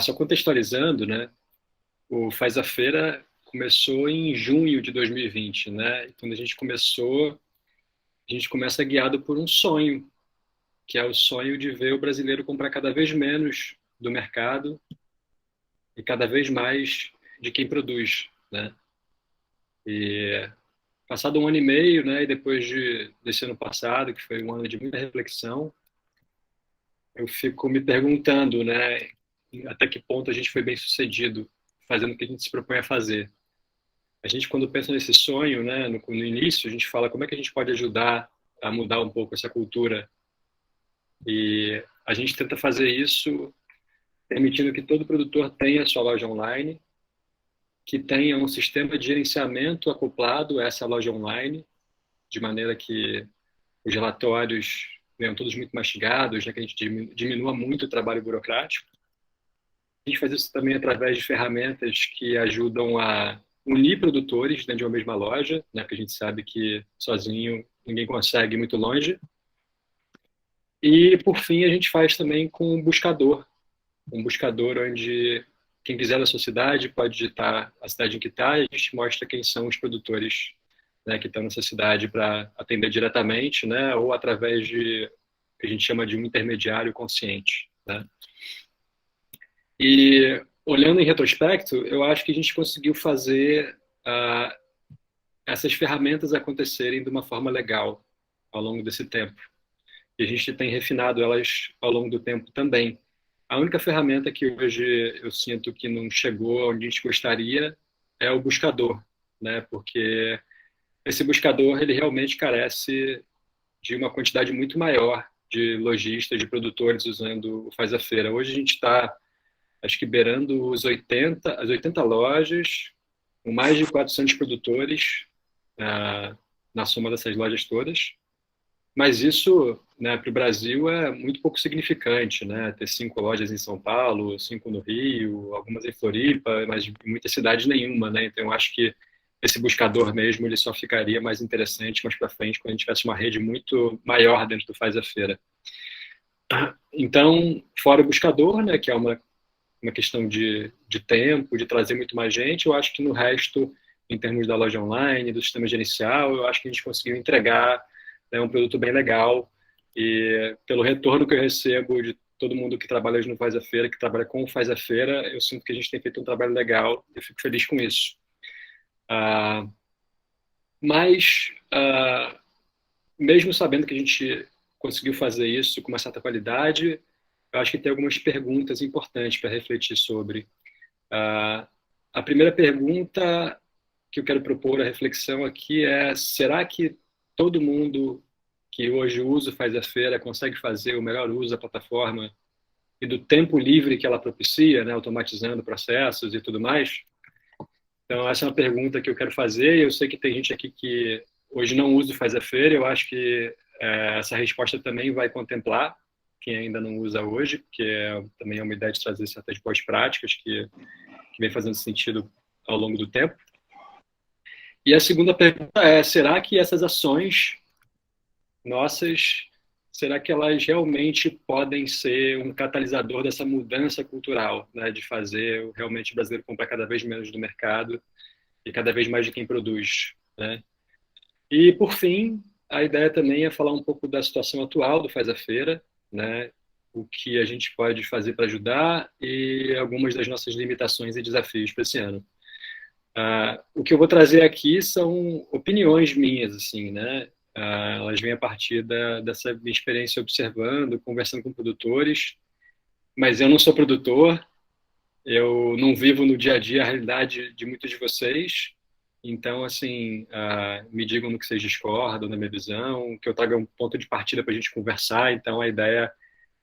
Só contextualizando, né? O Faz a Feira começou em junho de 2020, né? E quando a gente começou, a gente começa guiado por um sonho, que é o sonho de ver o brasileiro comprar cada vez menos do mercado e cada vez mais de quem produz, né? E passado um ano e meio, né? E depois desse ano passado, que foi um ano de muita reflexão, eu fico me perguntando, né? Até que ponto a gente foi bem sucedido fazendo o que a gente se propõe a fazer. A gente, quando pensa nesse sonho, né, no início, a gente fala como é que a gente pode ajudar a mudar um pouco essa cultura. E a gente tenta fazer isso permitindo que todo produtor tenha sua loja online, que tenha um sistema de gerenciamento acoplado a essa loja online, de maneira que os relatórios venham todos muito mastigados, né, que a gente diminua muito o trabalho burocrático. A gente faz isso também através de ferramentas que ajudam a unir produtores dentro de uma mesma loja, né, porque a gente sabe que sozinho ninguém consegue ir muito longe. E, por fim, a gente faz também com um buscador onde quem quiser da sua cidade pode digitar a cidade em que está e a gente mostra quem são os produtores, né, que estão nessa cidade para atender diretamente, né, ou através de que a gente chama de um intermediário consciente, né? E olhando em retrospecto, eu acho que a gente conseguiu fazer essas ferramentas acontecerem de uma forma legal ao longo desse tempo. E a gente tem refinado elas ao longo do tempo também. A única ferramenta que hoje eu sinto que não chegou onde a gente gostaria é o buscador, né? Porque esse buscador ele realmente carece de uma quantidade muito maior de lojistas, de produtores usando o Faz a Feira. Hoje a gente está, acho que beirando as 80 lojas, com mais de 400 produtores na soma dessas lojas todas. Mas isso, né, para o Brasil é muito pouco significante, né? Ter 5 lojas em São Paulo, 5 no Rio, algumas em Floripa, mas em muitas cidades nenhuma, né? Então eu acho que esse buscador mesmo ele só ficaria mais interessante mais para frente quando a gente tivesse uma rede muito maior dentro do Faz a Feira. Então, fora o buscador, né, que é uma questão de tempo, de trazer muito mais gente, eu acho que no resto, em termos da loja online, do sistema gerencial, eu acho que a gente conseguiu entregar, né, um produto bem legal. E pelo retorno que eu recebo de todo mundo que trabalha no Faz a Feira, que trabalha com o Faz a Feira, eu sinto que a gente tem feito um trabalho legal e eu fico feliz com isso. Ah, mas, mesmo sabendo que a gente conseguiu fazer isso com uma certa qualidade, eu acho que tem algumas perguntas importantes para refletir sobre. A primeira pergunta que eu quero propor a reflexão aqui é: será que todo mundo que hoje usa o Faz a Feira consegue fazer o melhor uso da plataforma e do tempo livre que ela propicia, né, automatizando processos e tudo mais? Então, essa é uma pergunta que eu quero fazer. Eu sei que tem gente aqui que hoje não usa o Faz a Feira. Eu acho que essa resposta também vai contemplar quem ainda não usa hoje, porque também é uma ideia de trazer certas boas práticas que vem fazendo sentido ao longo do tempo. E a segunda pergunta é: será que essas ações nossas, será que elas realmente podem ser um catalisador dessa mudança cultural, né, de fazer realmente o brasileiro comprar cada vez menos do mercado e cada vez mais de quem produz, né? E, por fim, a ideia também é falar um pouco da situação atual do Faz a Feira, né? O que a gente pode fazer para ajudar e algumas das nossas limitações e desafios para esse ano. O que eu vou trazer aqui são opiniões minhas, assim, né? Elas vêm a partir dessa minha experiência observando, conversando com produtores, mas eu não sou produtor, eu não vivo no dia a dia a realidade de muitos de vocês. Então, assim, me digam no que vocês discordam da minha visão, que eu traga um ponto de partida para a gente conversar. Então, a ideia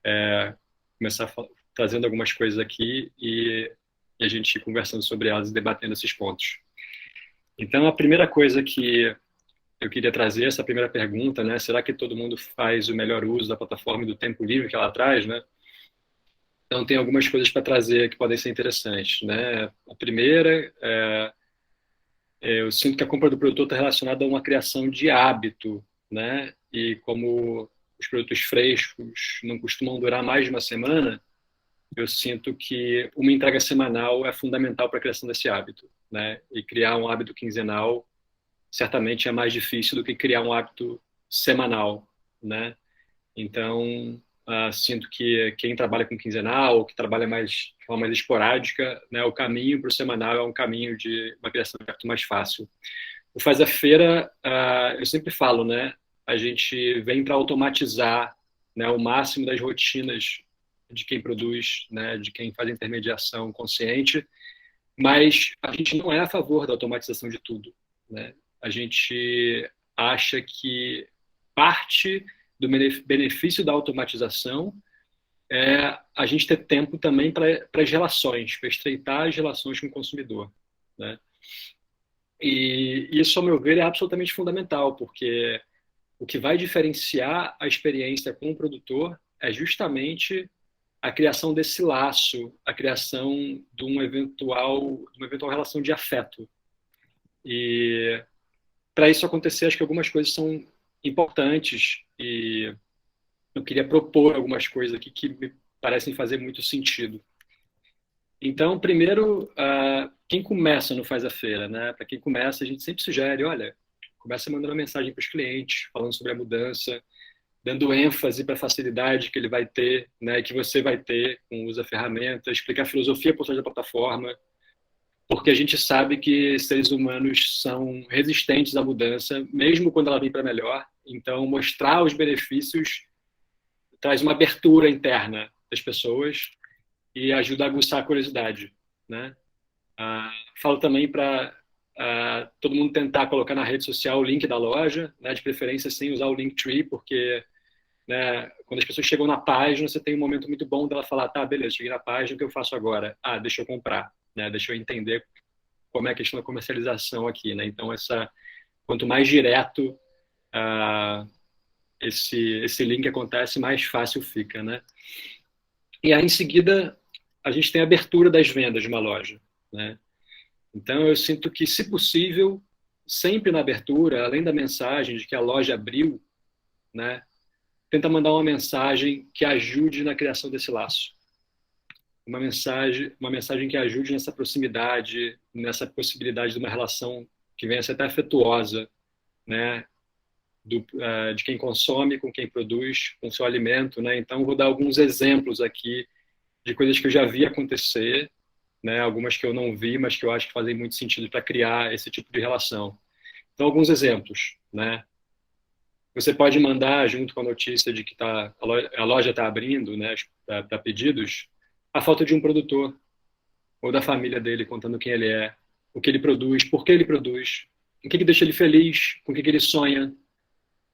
é começar trazendo algumas coisas aqui e a gente ir conversando sobre elas e debatendo esses pontos. Então, a primeira coisa que eu queria trazer, essa primeira pergunta, né? Será que todo mundo faz o melhor uso da plataforma e do tempo livre que ela traz, né? Então, tem algumas coisas para trazer que podem ser interessantes, né? A primeira eu sinto que a compra do produtor está relacionada a uma criação de hábito, né? E como os produtos frescos não costumam durar mais de uma semana, eu sinto que uma entrega semanal é fundamental para a criação desse hábito, né? E criar um hábito quinzenal certamente é mais difícil do que criar um hábito semanal, né? Então, sinto que quem trabalha com quinzenal, que trabalha mais de forma mais esporádica, né, o caminho para o semanal é um caminho de uma criação de hábito mais fácil. O Faz a Feira, eu sempre falo, né? A gente vem para automatizar, né, o máximo das rotinas de quem produz, né, de quem faz intermediação consciente, mas a gente não é a favor da automatização de tudo, né? A gente acha que parte do benefício da automatização é a gente ter tempo também para as relações, para estreitar as relações com o consumidor, né? E isso, ao meu ver, é absolutamente fundamental, porque o que vai diferenciar a experiência com o produtor é justamente a criação desse laço, a criação de uma eventual relação de afeto. E para isso acontecer, acho que algumas coisas são importantes e eu queria propor algumas coisas aqui que me parecem fazer muito sentido. Então, primeiro, quem começa no Faz a Feira, né? Para quem começa, a gente sempre sugere, olha, começa mandando uma mensagem para os clientes, falando sobre a mudança, dando ênfase para a facilidade que ele vai ter, né? Que você vai ter com o uso da ferramenta, explicar a filosofia por trás da plataforma, porque a gente sabe que seres humanos são resistentes à mudança, mesmo quando ela vem para melhor. Então, mostrar os benefícios traz uma abertura interna das pessoas e ajuda a aguçar a curiosidade, né? Falo também para todo mundo tentar colocar na rede social o link da loja, né? De preferência sem usar o Linktree, porque, né, quando as pessoas chegam na página, você tem um momento muito bom dela falar, tá, beleza, cheguei na página, o que eu faço agora? Deixa eu comprar, né? Deixa eu entender como é a questão da comercialização aqui, né? Então, quanto mais direto esse link acontece, mais fácil fica, né? E aí, em seguida, a gente tem a abertura das vendas de uma loja, né? Então, eu sinto que, se possível, sempre na abertura, além da mensagem de que a loja abriu, né, tenta mandar uma mensagem que ajude na criação desse laço. Uma mensagem que ajude nessa proximidade, nessa possibilidade de uma relação que venha a ser até afetuosa, né, de quem consome com quem produz, com o seu alimento, né? Então, vou dar alguns exemplos aqui de coisas que eu já vi acontecer, né? Algumas que eu não vi, mas que eu acho que fazem muito sentido para criar esse tipo de relação. Então, alguns exemplos, né? Você pode mandar, junto com a notícia de que a loja está abrindo, né, para pedidos, a foto de um produtor ou da família dele, contando quem ele é, o que ele produz, por que ele produz, o que deixa ele feliz, com o que ele sonha,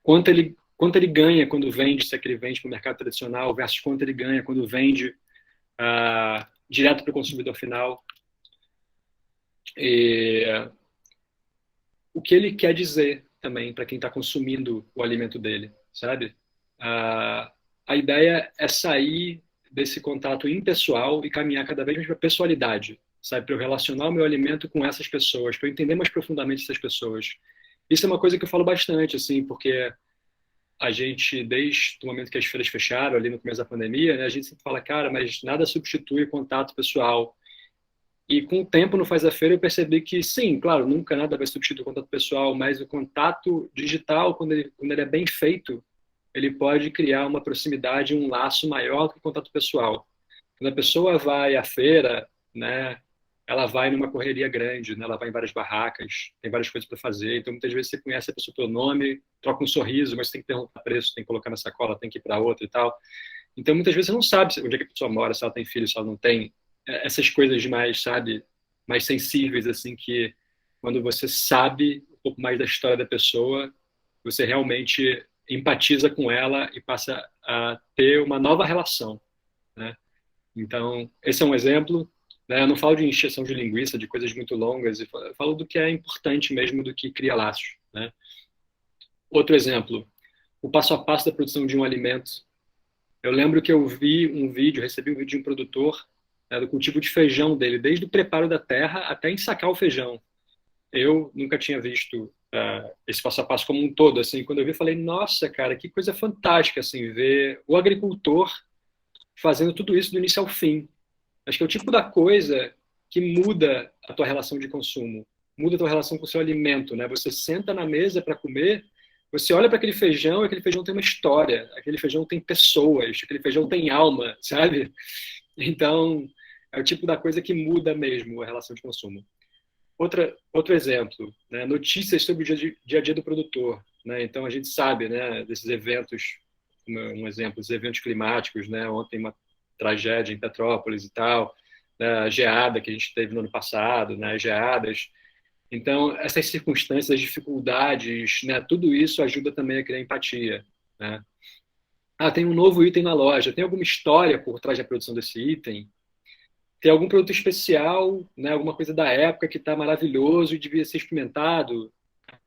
quanto ele ganha quando vende, se é que ele vende para o mercado tradicional, versus quanto ele ganha quando vende direto para o consumidor final. E o que ele quer dizer também para quem está consumindo o alimento dele, sabe? A ideia é sair desse contato impessoal e caminhar cada vez mais para a pessoalidade, sabe? Para eu relacionar o meu alimento com essas pessoas, para eu entender mais profundamente essas pessoas. Isso é uma coisa que eu falo bastante, assim, porque a gente, desde o momento que as feiras fecharam, ali no começo da pandemia, né, a gente sempre fala, cara, mas nada substitui o contato pessoal. E com o tempo no Faz a Feira eu percebi que, sim, claro, nunca nada vai substituir o contato pessoal, mas o contato digital, quando ele é bem feito, ele pode criar uma proximidade, um laço maior do que o contato pessoal. Quando a pessoa vai à feira, né, ela vai numa correria grande, né, ela vai em várias barracas, tem várias coisas para fazer, então muitas vezes você conhece a pessoa pelo nome, troca um sorriso, mas tem que perguntar preço, tem que colocar na sacola, tem que ir para outra e tal. Então muitas vezes você não sabe onde é que a pessoa mora, se ela tem filho, se ela não tem. Essas coisas mais, sabe, mais sensíveis, assim, que quando você sabe um pouco mais da história da pessoa, você realmente empatiza com ela e passa a ter uma nova relação, né? Então, esse é um exemplo, né? Eu não falo de encheção de linguiça, de coisas muito longas, eu falo do que é importante mesmo, do que cria laços, né? Outro exemplo, o passo a passo da produção de um alimento. Eu lembro que eu recebi um vídeo de um produtor, né, do cultivo de feijão dele, desde o preparo da terra até ensacar o feijão. Eu nunca tinha visto esse passo a passo como um todo, assim. Quando eu vi, eu falei, nossa, cara, que coisa fantástica, assim, ver o agricultor fazendo tudo isso do início ao fim. Acho que é o tipo da coisa que muda a tua relação de consumo, muda a tua relação com o seu alimento, né? Você senta na mesa para comer, você olha para aquele feijão e aquele feijão tem uma história, aquele feijão tem pessoas, aquele feijão tem alma, sabe? Então, é o tipo da coisa que muda mesmo a relação de consumo. Outro exemplo, né? Notícias sobre o dia a dia do produtor, né? Então, a gente sabe, né, desses eventos, um exemplo, os eventos climáticos, né? Ontem uma tragédia em Petrópolis e tal, né? A geada que a gente teve no ano passado, né? As geadas. Então, essas circunstâncias, as dificuldades, né? Tudo isso ajuda também a criar empatia, né? Ah, tem um novo item na loja, tem alguma história por trás da produção desse item? Tem algum produto especial, né? Alguma coisa da época que está maravilhoso e devia ser experimentado?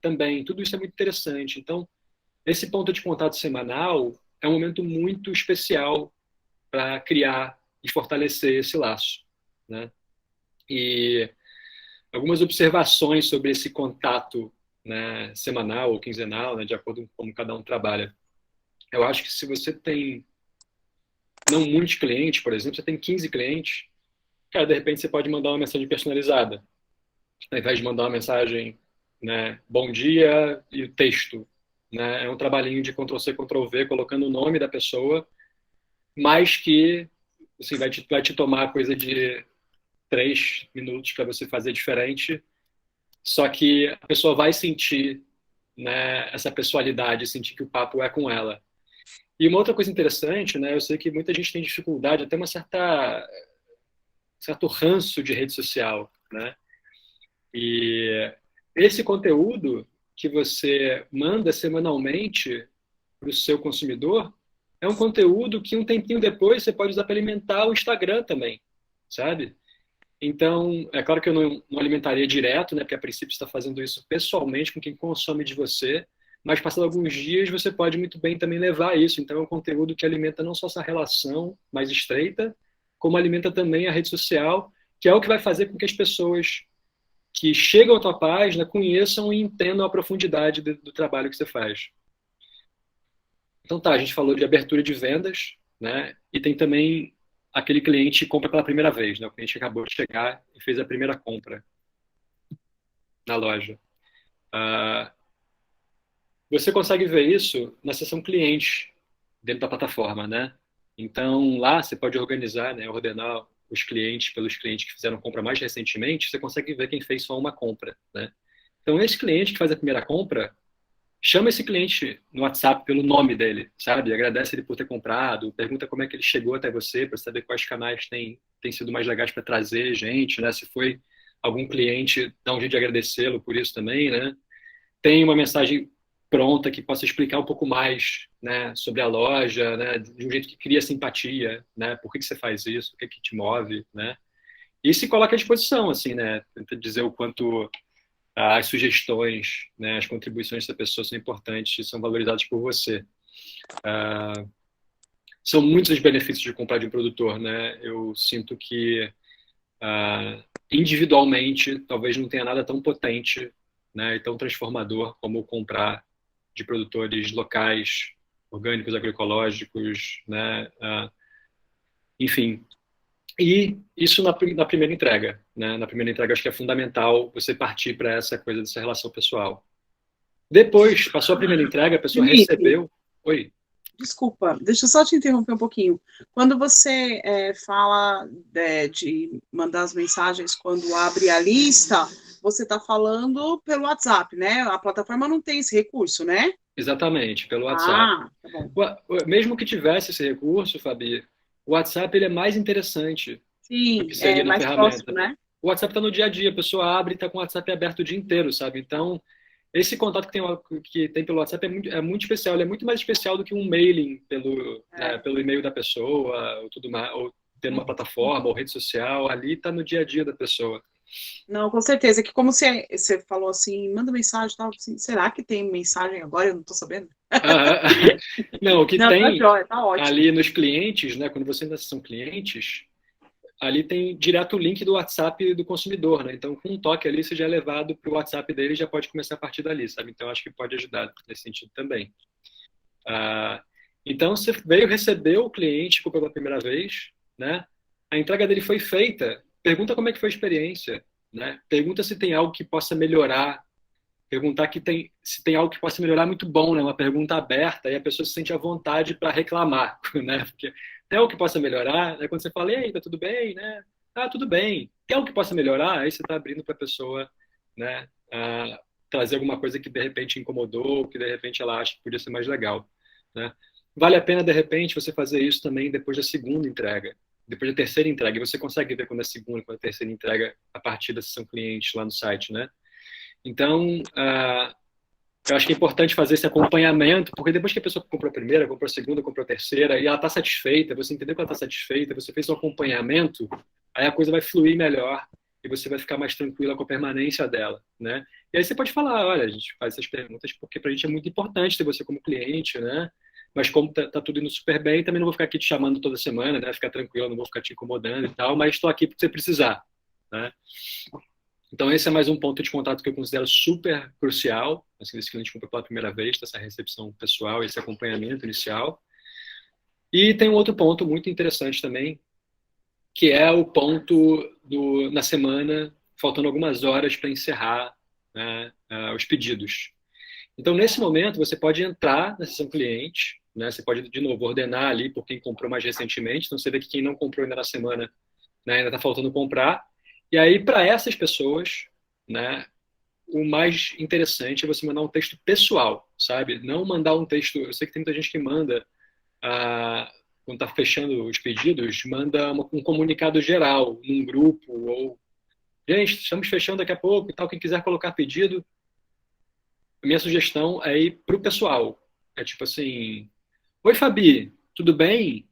Também, tudo isso é muito interessante. Então, esse ponto de contato semanal é um momento muito especial para criar e fortalecer esse laço, né? E algumas observações sobre esse contato, né, semanal ou quinzenal, né, de acordo com como cada um trabalha. Eu acho que se você tem não muitos clientes, por exemplo, você tem 15 clientes, cara, de repente você pode mandar uma mensagem personalizada. Ao invés de mandar uma mensagem, né, bom dia e o texto, né, é um trabalhinho de Ctrl+C, Ctrl+V, colocando o nome da pessoa, mas que assim, vai te tomar coisa de 3 minutos para você fazer diferente, só que a pessoa vai sentir, né, essa pessoalidade, sentir que o papo é com ela. E uma outra coisa interessante, né, eu sei que muita gente tem dificuldade, até uma certo ranço de rede social, né? E esse conteúdo que você manda semanalmente para o seu consumidor é um conteúdo que um tempinho depois você pode usar para alimentar o Instagram também, sabe? Então, é claro que eu não alimentaria direto, né? Porque a princípio você está fazendo isso pessoalmente com quem consome de você, mas passando alguns dias você pode muito bem também levar isso. Então, é um conteúdo que alimenta não só essa relação mais estreita, como alimenta também a rede social, que é o que vai fazer com que as pessoas que chegam à tua página conheçam e entendam a profundidade do trabalho que você faz. Então tá, a gente falou de abertura de vendas, né? E tem também aquele cliente que compra pela primeira vez, né? O cliente que acabou de chegar e fez a primeira compra na loja. Ah, você consegue ver isso na seção cliente dentro da plataforma, né? Então lá você pode organizar, né? Ordenar os clientes pelos clientes que fizeram compra mais recentemente. Você consegue ver quem fez só uma compra, né? Então esse cliente que faz a primeira compra, chama esse cliente no WhatsApp pelo nome dele, sabe? Agradece ele por ter comprado, pergunta como é que ele chegou até você, para saber quais canais têm sido mais legais para trazer gente, né? Se foi algum cliente, dá um jeito de agradecê-lo por isso também, né? Tem uma mensagem pronta que possa explicar um pouco mais, né, sobre a loja, né, de um jeito que cria simpatia, né? Por que você faz isso? O que que te move, né? E se coloca à disposição, assim, né? Tenta dizer o quanto as sugestões, né, as contribuições dessa pessoa são importantes e são valorizadas por você. São muitos os benefícios de comprar de um produtor, né? Eu sinto que individualmente talvez não tenha nada tão potente, né, e tão transformador como comprar de produtores locais, orgânicos, agroecológicos, né? Enfim. E isso na primeira entrega, né? Na primeira entrega acho que é fundamental você partir para essa coisa dessa relação pessoal. Depois, passou a primeira entrega, a pessoa Felipe, recebeu. Oi. desculpa, deixa eu só te interromper um pouquinho. Quando você fala de mandar as mensagens quando abre a lista, você está falando pelo WhatsApp, né? A plataforma não tem esse recurso, né? Exatamente, pelo WhatsApp. Ah, tá bom. Mesmo que tivesse esse recurso, Fabi, o WhatsApp ele é mais interessante do Sim, que é seria na mais próximo, ferramenta. né? O WhatsApp está no dia a dia, a pessoa abre e está com o WhatsApp aberto o dia inteiro, sabe? Então, esse contato que tem pelo WhatsApp é muito especial, ele é muito mais especial do que um mailing pelo, né, É. pelo e-mail da pessoa, ou tudo mais, ou tendo uma plataforma, ou rede social, ali está no dia a dia da pessoa. Não, com certeza. Que como você falou assim, manda mensagem e tal, assim, será que tem mensagem agora? Eu não estou sabendo. Ah, não, o que Não, tá tem jóia, tá ótimo. ali nos clientes, né, quando você ainda são clientes, ali tem direto o link do WhatsApp do consumidor, né? Então, com um toque ali, você já é levado para o WhatsApp dele e já pode começar a partir dali, sabe? Então, acho que pode ajudar nesse sentido também. Ah, Então, você veio receber o cliente pela primeira vez, né? A entrega dele foi feita. Pergunta como é que foi a experiência, né? Pergunta se tem algo que possa melhorar. Perguntar se tem algo que possa melhorar é muito bom, né? Uma pergunta aberta e a pessoa se sente à vontade para reclamar, né? Porque tem algo que possa melhorar, né? Quando você fala, e aí, tá tudo bem, né? Ah, tudo bem. Tem algo que possa melhorar? Aí você está abrindo para a pessoa, né? Trazer alguma coisa que de repente incomodou, que de repente ela acha que podia ser mais legal, né? Vale a pena, de repente, você fazer isso também depois da segunda entrega, depois da terceira entrega. E você consegue ver quando é a segunda, quando é a terceira entrega a partir da sessão cliente lá no site, né? Então, eu acho que é importante fazer esse acompanhamento, porque depois que a pessoa comprou a primeira, comprou a segunda, comprou a terceira, e ela está satisfeita, você entendeu que ela está satisfeita, você fez um acompanhamento, aí a coisa vai fluir melhor e você vai ficar mais tranquila com a permanência dela, né? E aí você pode falar, olha, a gente faz essas perguntas porque para a gente é muito importante ter você como cliente, né? Mas como tá tudo indo super bem, também não vou ficar aqui te chamando toda semana, né? Ficar tranquilo, não vou ficar te incomodando e tal, mas estou aqui porque você precisar, né? Então, esse é mais um ponto de contato que eu considero super crucial, assim, desse cliente compra pela primeira vez, dessa recepção pessoal, esse acompanhamento inicial. E tem um outro ponto muito interessante também, que é o ponto na semana, faltando algumas horas para encerrar, né, os pedidos. Então, nesse momento, você pode entrar na sessão cliente, né, você pode, de novo, ordenar ali por quem comprou mais recentemente, então você vê que quem não comprou ainda na semana, né, ainda está faltando comprar. E aí, para essas pessoas, né, o mais interessante é você mandar um texto pessoal, sabe? Não mandar um texto. Eu sei que tem muita gente que manda, quando está fechando os pedidos, manda um comunicado geral num grupo, ou, gente, estamos fechando daqui a pouco e tal. Quem quiser colocar pedido, a minha sugestão é ir para o pessoal. É tipo assim: oi, Fabi, tudo bem?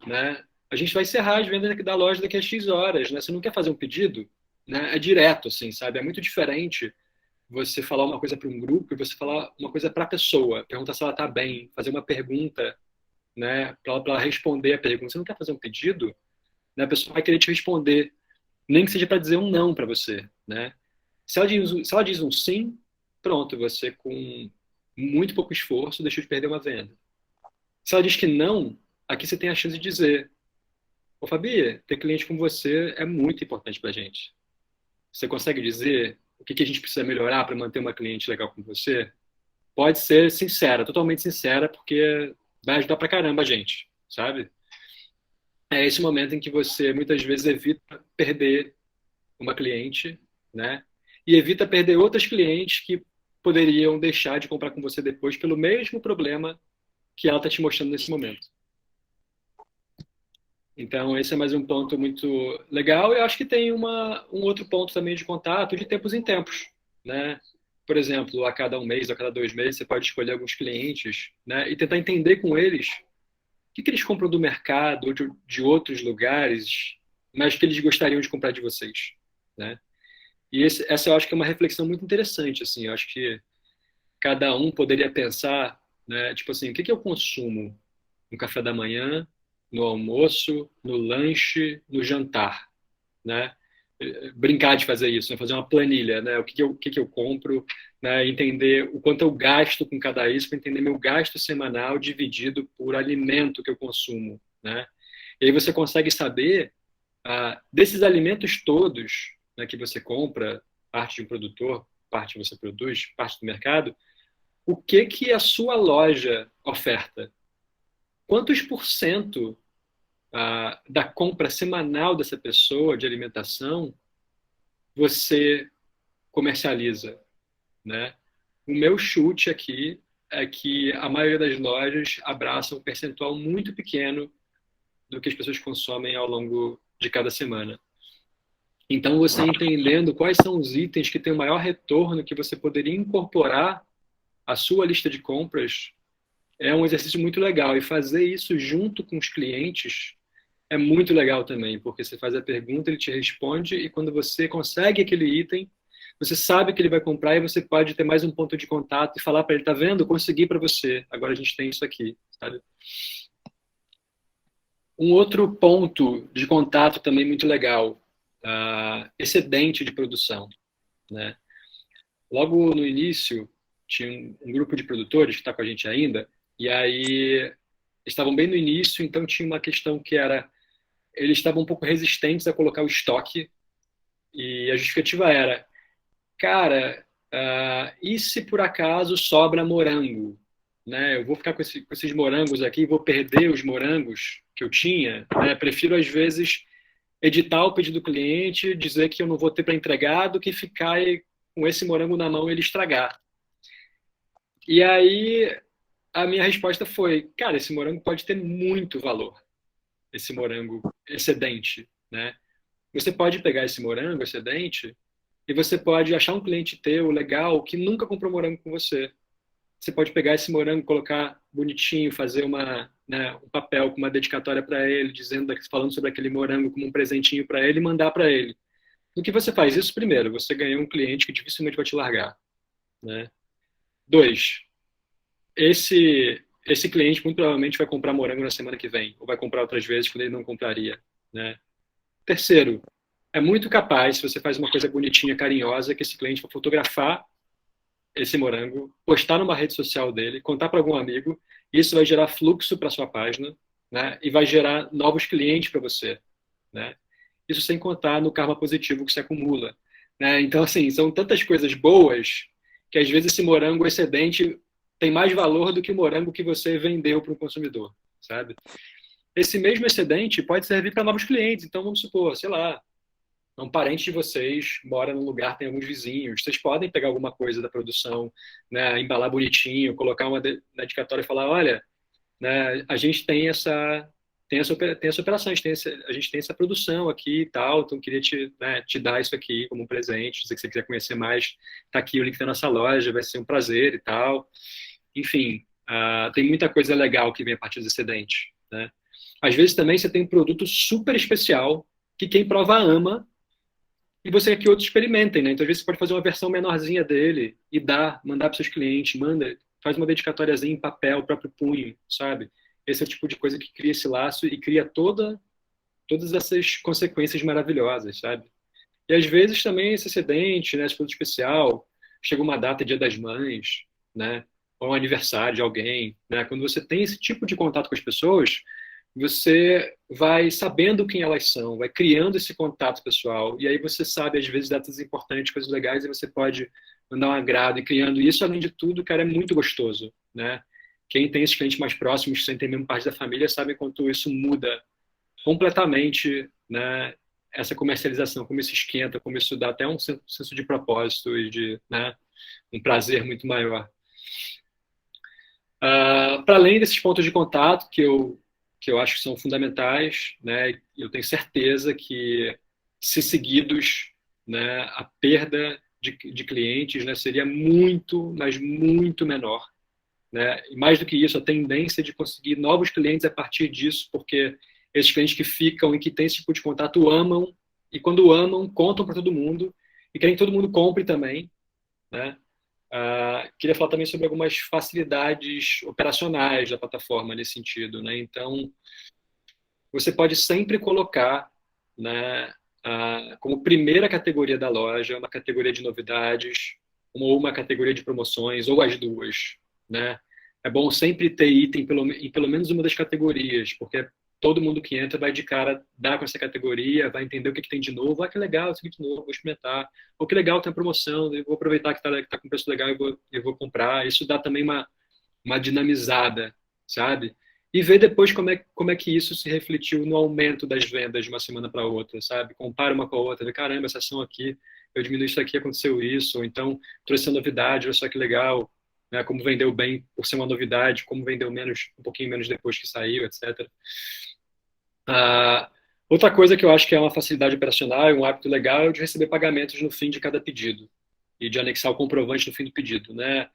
Né? A gente vai encerrar as vendas da loja daqui a X horas, né? Você não quer fazer um pedido? Né? É direto, assim, sabe? É muito diferente você falar uma coisa para um grupo e você falar uma coisa para a pessoa, perguntar se ela está bem, fazer uma pergunta, né, para ela responder a pergunta. Você não quer fazer um pedido? Né, a pessoa vai querer te responder, nem que seja para dizer um não para você, né? Se ela diz um sim, pronto, você com muito pouco esforço deixou de perder uma venda. Se ela diz que não, aqui você tem a chance de dizer: ô Fabi, ter cliente com você é muito importante para a gente. Você consegue dizer o que a gente precisa melhorar para manter uma cliente legal com você? Pode ser sincera, totalmente sincera, porque vai ajudar pra caramba a gente, sabe? É esse momento em que você muitas vezes evita perder uma cliente, né? E evita perder outras clientes que poderiam deixar de comprar com você depois pelo mesmo problema que ela está te mostrando nesse momento. Então, esse é mais um ponto muito legal. Eu acho que tem um outro ponto também de contato de tempos em tempos, né? Por exemplo, a cada um mês, a cada 2 meses, você pode escolher alguns clientes, né? E tentar entender com eles o que eles compram do mercado ou de outros lugares, mas que eles gostariam de comprar de vocês, né? E essa eu acho que é uma reflexão muito interessante, assim. Eu acho que cada um poderia pensar, né? Tipo assim, o que eu consumo no café da manhã, no almoço, no lanche, no jantar, né? Brincar de fazer isso, né? Fazer uma planilha, né? O que eu compro, né? Entender o quanto eu gasto com cada isso, para entender meu gasto semanal dividido por alimento que eu consumo, né? E aí você consegue saber, desses alimentos todos, né, que você compra, parte de um produtor, parte você produz, parte do mercado, o que a sua loja oferta? Quantos por cento da compra semanal dessa pessoa de alimentação você comercializa, né? O meu chute aqui é que a maioria das lojas abraça um percentual muito pequeno do que as pessoas consomem ao longo de cada semana. Então, você entendendo quais são os itens que têm o maior retorno que você poderia incorporar à sua lista de compras é um exercício muito legal. E fazer isso junto com os clientes é muito legal também, porque você faz a pergunta, ele te responde, e quando você consegue aquele item, você sabe que ele vai comprar e você pode ter mais um ponto de contato e falar para ele: tá vendo? Consegui para você. Agora a gente tem isso aqui, sabe? Um outro ponto de contato também muito legal, excedente de produção, né? Logo no início, tinha um grupo de produtores que está com a gente ainda, E aí estavam bem no início, então tinha uma questão que era, eles estavam um pouco resistentes a colocar o estoque, e a justificativa era, cara, e se por acaso sobra morango? Né? Eu vou ficar com esses morangos aqui, vou perder os morangos que eu tinha, né? Prefiro, às vezes, editar o pedido do cliente, dizer que eu não vou ter para entregar, do que ficar com esse morango na mão e ele estragar. E aí a minha resposta foi, cara, esse morango pode ter muito valor, esse morango excedente, né? Você pode pegar esse morango excedente e você pode achar um cliente teu legal que nunca comprou morango com você. Você pode pegar esse morango, colocar bonitinho, fazer um papel com uma dedicatória para ele, falando sobre aquele morango como um presentinho para ele e mandar para ele. No que você faz isso primeiro, você ganha um cliente que dificilmente vai te largar, né? Dois, esse cliente muito provavelmente vai comprar morango na semana que vem, ou vai comprar outras vezes quando ele não compraria, né? Terceiro, é muito capaz, se você faz uma coisa bonitinha, carinhosa, que esse cliente vai fotografar esse morango, postar numa rede social dele, contar para algum amigo, e isso vai gerar fluxo para sua página, né? E vai gerar novos clientes para você, né? Isso sem contar no karma positivo que se acumula, né? Então, assim, são tantas coisas boas que às vezes esse morango excedente tem mais valor do que o morango que você vendeu para o consumidor, sabe? Esse mesmo excedente pode servir para novos clientes. Então, vamos supor, sei lá, um parente de vocês mora num lugar, tem alguns vizinhos. Vocês podem pegar alguma coisa da produção, né, embalar bonitinho, colocar uma dedicatória e falar, olha, né, a gente tem essa operação, a gente tem essa produção aqui e tal, então queria te dar isso aqui como um presente. Se você quiser conhecer mais, tá aqui o link da nossa loja, vai ser um prazer e tal. Enfim, tem muita coisa legal que vem a partir do excedente, né? Às vezes também você tem um produto super especial que quem prova ama e você quer que outros experimentem, né? Então, às vezes, você pode fazer uma versão menorzinha dele e mandar para seus clientes, faz uma dedicatóriazinha em papel, próprio punho, sabe? Esse é o tipo de coisa que cria esse laço e cria todas essas consequências maravilhosas, sabe? E às vezes também esse excedente, né? Esse produto especial, chega uma data, Dia das Mães, né? Ou um aniversário de alguém, né? Quando você tem esse tipo de contato com as pessoas, você vai sabendo quem elas são, vai criando esse contato pessoal, e aí você sabe, às vezes, datas importantes, coisas legais, e você pode mandar um agrado, e criando isso, além de tudo, cara, é muito gostoso, né? Quem tem esses clientes mais próximos, sentem mesmo parte da família, sabe quanto isso muda completamente, né? Essa comercialização, como isso esquenta, como isso dá até um senso de propósito e de, né, um prazer muito maior. Para além desses pontos de contato que eu acho que são fundamentais, né, eu tenho certeza que, se seguidos, né, a perda de clientes, né, seria muito, mas muito menor. Né? E mais do que isso, a tendência de conseguir novos clientes a partir disso, porque esses clientes que ficam e que têm esse tipo de contato amam, e quando amam, contam para todo mundo, e querem que todo mundo compre também, né? Queria falar também sobre algumas facilidades operacionais da plataforma nesse sentido, né? Então, você pode sempre colocar, né, como primeira categoria da loja uma categoria de novidades, ou uma categoria de promoções, ou as duas, né? É bom sempre ter item em pelo menos uma das categorias, porque todo mundo que entra vai de cara dar com essa categoria, vai entender o que tem de novo. Que legal, isso aqui de novo, vou experimentar. Ou que legal, tem promoção, eu vou aproveitar que tá com preço legal e eu vou comprar. Isso dá também uma dinamizada, sabe? E ver depois como é que isso se refletiu no aumento das vendas de uma semana para outra, sabe? Compara uma com a outra, vê, caramba, essa ação aqui, eu diminui isso aqui, aconteceu isso, ou então trouxe a novidade, olha só que legal, né? Como vendeu bem por ser uma novidade, como vendeu menos, um pouquinho menos depois que saiu, etc. Outra coisa que eu acho que é uma facilidade operacional, um hábito legal, é o de receber pagamentos no fim de cada pedido e de anexar o comprovante no fim do pedido, né?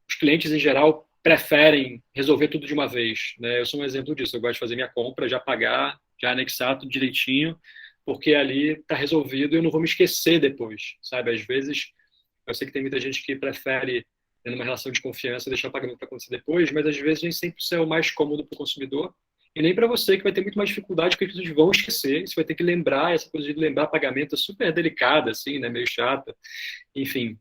Os clientes, em geral, preferem resolver tudo de uma vez, né? Eu sou um exemplo disso. Eu gosto de fazer minha compra, já pagar, já anexar tudo direitinho, porque ali está resolvido e eu não vou me esquecer depois, sabe? Às vezes, eu sei que tem muita gente que prefere, tendo uma relação de confiança, deixar o pagamento para acontecer depois, mas às vezes nem sempre isso é o mais cômodo para o consumidor e nem para você, que vai ter muito mais dificuldade, porque as pessoas vão esquecer. Você vai ter que lembrar, essa coisa de lembrar pagamento é super delicada, assim, né? Meio chata. Enfim.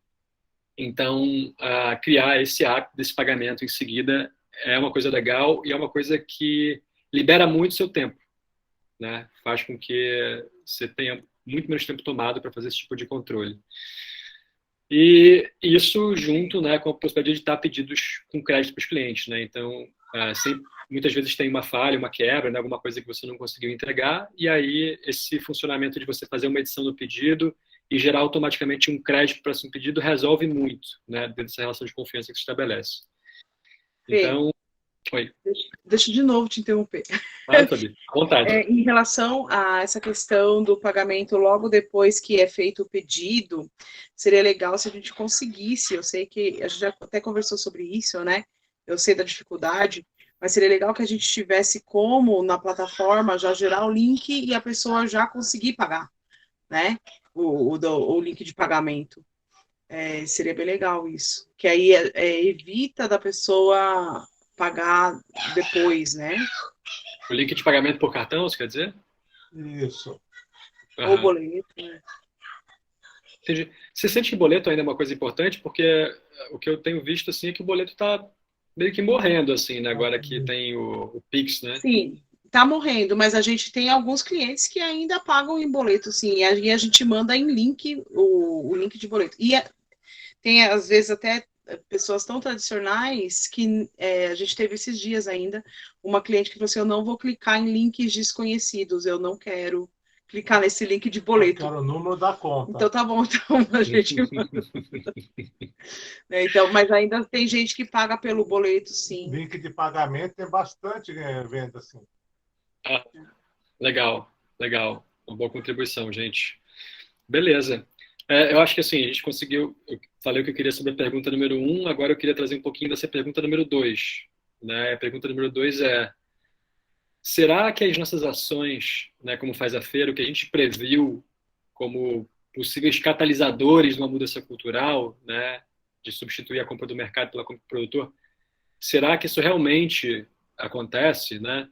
Então, criar esse hábito desse pagamento em seguida é uma coisa legal e é uma coisa que libera muito seu tempo, né? Faz com que você tenha muito menos tempo tomado para fazer esse tipo de controle. E isso junto, né, com a possibilidade de dar pedidos com crédito para os clientes, né? Então, muitas vezes tem uma falha, uma quebra, né, alguma coisa que você não conseguiu entregar, e aí esse funcionamento de você fazer uma edição do pedido e gerar automaticamente um crédito para esse pedido resolve muito, né, dentro dessa relação de confiança que se estabelece. Então, oi. Deixa eu de novo te interromper. Claro, Fabi, à vontade. Em relação a essa questão do pagamento logo depois que é feito o pedido, seria legal se a gente conseguisse, eu sei que a gente já até conversou sobre isso, né? Eu sei da dificuldade, mas seria legal que a gente tivesse como, na plataforma, já gerar o link e a pessoa já conseguir pagar, né? O link de pagamento. Seria bem legal isso. Que aí evita da pessoa pagar depois, né? O link de pagamento por cartão, você quer dizer? Isso. Ou boleto, né? Entendi. Você sente que boleto ainda é uma coisa importante? Porque o que eu tenho visto, assim, é que o boleto está meio que morrendo, assim, né? Agora que tem o Pix, né? Sim, tá morrendo, mas a gente tem alguns clientes que ainda pagam em boleto, sim, e a gente manda em link o link de boleto. E tem, às vezes, até pessoas tão tradicionais que a gente teve esses dias ainda, uma cliente que falou assim, eu não vou clicar em links desconhecidos, eu não quero clicar nesse link de boleto. Eu quero o número da conta. Então tá bom, então a gente então, mas ainda tem gente que paga pelo boleto, sim. Link de pagamento tem bastante venda, assim. Legal, legal. Uma boa contribuição, gente. Beleza. Eu acho que assim, a gente conseguiu. Eu falei o que eu queria sobre a pergunta número 1, agora eu queria trazer um pouquinho dessa pergunta número 2. Né? A pergunta número 2 é: será que as nossas ações, né, como faz a feira, o que a gente previu como possíveis catalisadores de uma mudança cultural, né, de substituir a compra do mercado pela compra do produtor, será que isso realmente acontece, né?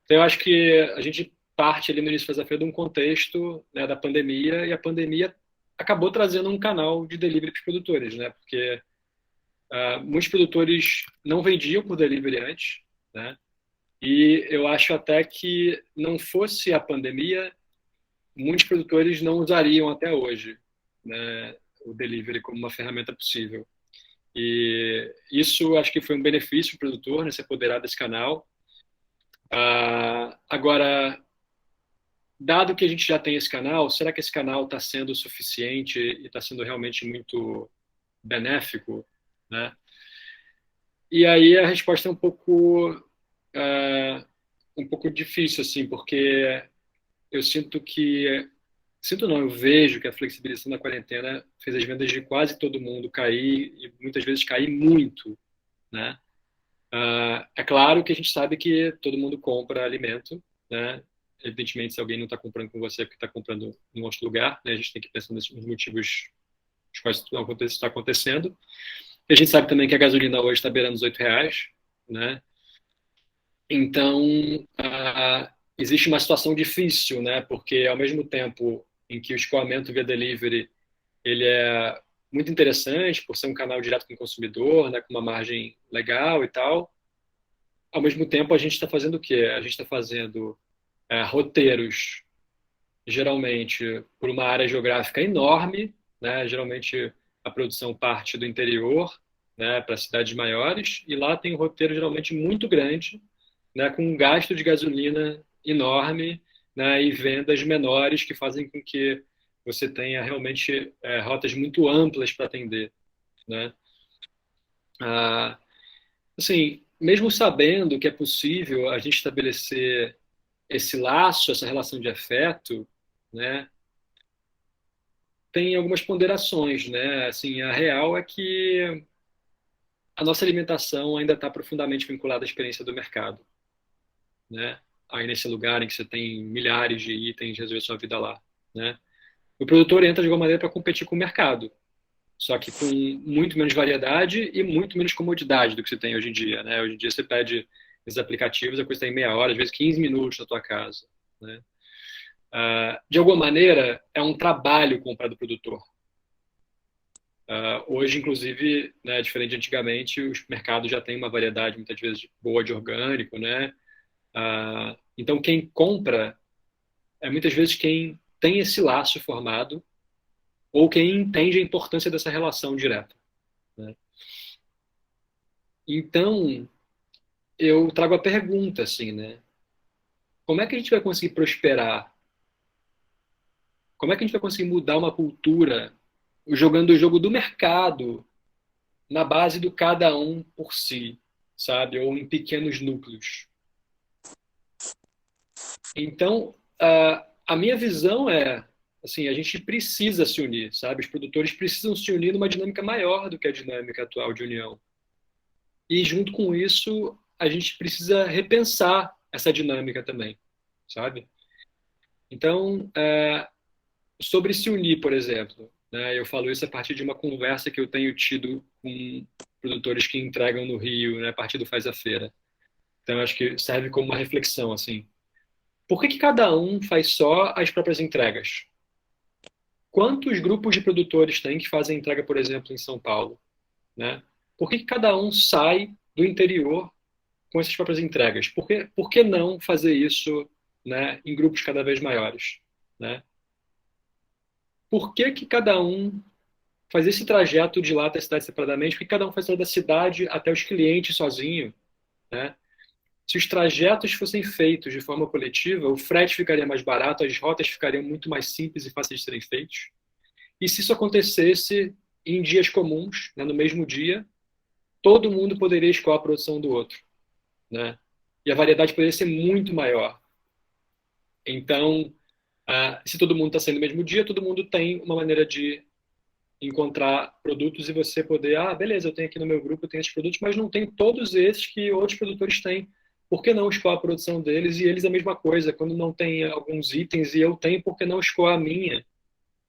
Então, eu acho que a gente parte ali no início da feira de um contexto, né, da pandemia, e a pandemia acabou trazendo um canal de delivery para os produtores, né? Porque muitos produtores não vendiam por delivery antes, né? E eu acho até que não fosse a pandemia, muitos produtores não usariam até hoje, né, o delivery como uma ferramenta possível. E isso acho que foi um benefício para o produtor, né, se apoderar desse canal. Agora, dado que a gente já tem esse canal, será que esse canal está sendo suficiente e está sendo realmente muito benéfico, né? E aí a resposta é um pouco difícil, assim, porque eu eu vejo que a flexibilização da quarentena fez as vendas de quase todo mundo cair e muitas vezes cair muito, né? É claro que a gente sabe que todo mundo compra alimento, né? Evidentemente, se alguém não está comprando com você, é porque está comprando em outro lugar, né? A gente tem que pensar nos motivos os quais isso está acontecendo. E a gente sabe também que a gasolina hoje está beirando os R$ 8, né? Então, existe uma situação difícil, né? Porque ao mesmo tempo em que o escoamento via delivery ele é muito interessante por ser um canal direto com o consumidor, né? Com uma margem legal e tal. Ao mesmo tempo, a gente está fazendo o quê? A gente está fazendo roteiros, geralmente por uma área geográfica enorme, né? Geralmente a produção parte do interior, né? Para cidades maiores, e lá tem um roteiro geralmente muito grande, né, com um gasto de gasolina enorme, né, e vendas menores que fazem com que você tenha realmente rotas muito amplas para atender, né? Assim, mesmo sabendo que é possível a gente estabelecer esse laço, essa relação de afeto, né, tem algumas ponderações, né? Assim, a real é que a nossa alimentação ainda está profundamente vinculada à experiência do mercado, né? Aí nesse lugar em que você tem milhares de itens de resolver sua vida lá, né? O produtor entra de alguma maneira para competir com o mercado, só que com muito menos variedade e muito menos comodidade do que você tem hoje em dia, né? Hoje em dia você pede esses aplicativos, a coisa está em meia hora, às vezes 15 minutos na tua casa, né? De alguma maneira, é um trabalho comprar do produtor, Hoje, inclusive, né, diferente de antigamente, os mercados já têm uma variedade, muitas vezes, boa de orgânico, né? Então, quem compra é muitas vezes quem tem esse laço formado ou quem entende a importância dessa relação direta, né? Então, eu trago a pergunta, assim, né? Como é que a gente vai conseguir prosperar? Como é que a gente vai conseguir mudar uma cultura jogando o jogo do mercado na base do cada um por si, sabe? Ou em pequenos núcleos. Então, a minha visão é, assim, a gente precisa se unir, sabe? Os produtores precisam se unir numa dinâmica maior do que a dinâmica atual de união. E junto com isso, a gente precisa repensar essa dinâmica também, sabe? Então, sobre se unir, por exemplo, né? Eu falo isso a partir de uma conversa que eu tenho tido com produtores que entregam no Rio, né? A partir do Faz a Feira. Então, acho que serve como uma reflexão, assim. Por que que cada um faz só as próprias entregas? Quantos grupos de produtores tem que fazem entrega, por exemplo, em São Paulo, né? Por que que cada um sai do interior com essas próprias entregas? Por que não fazer isso, né, em grupos cada vez maiores, né? Por que que cada um faz esse trajeto de lá até a cidade separadamente? Por que cada um faz da cidade até os clientes sozinho, né? Se os trajetos fossem feitos de forma coletiva, o frete ficaria mais barato, as rotas ficariam muito mais simples e fáceis de serem feitos. E se isso acontecesse em dias comuns, né, no mesmo dia, todo mundo poderia escoar a produção do outro, né? E a variedade poderia ser muito maior. Então, se todo mundo está saindo no mesmo dia, todo mundo tem uma maneira de encontrar produtos e você poder, beleza, eu tenho aqui no meu grupo, eu tenho esses produtos, mas não tem todos esses que outros produtores têm. Por que não escoar a produção deles e eles a mesma coisa? Quando não tem alguns itens e eu tenho, por que não escoar a minha,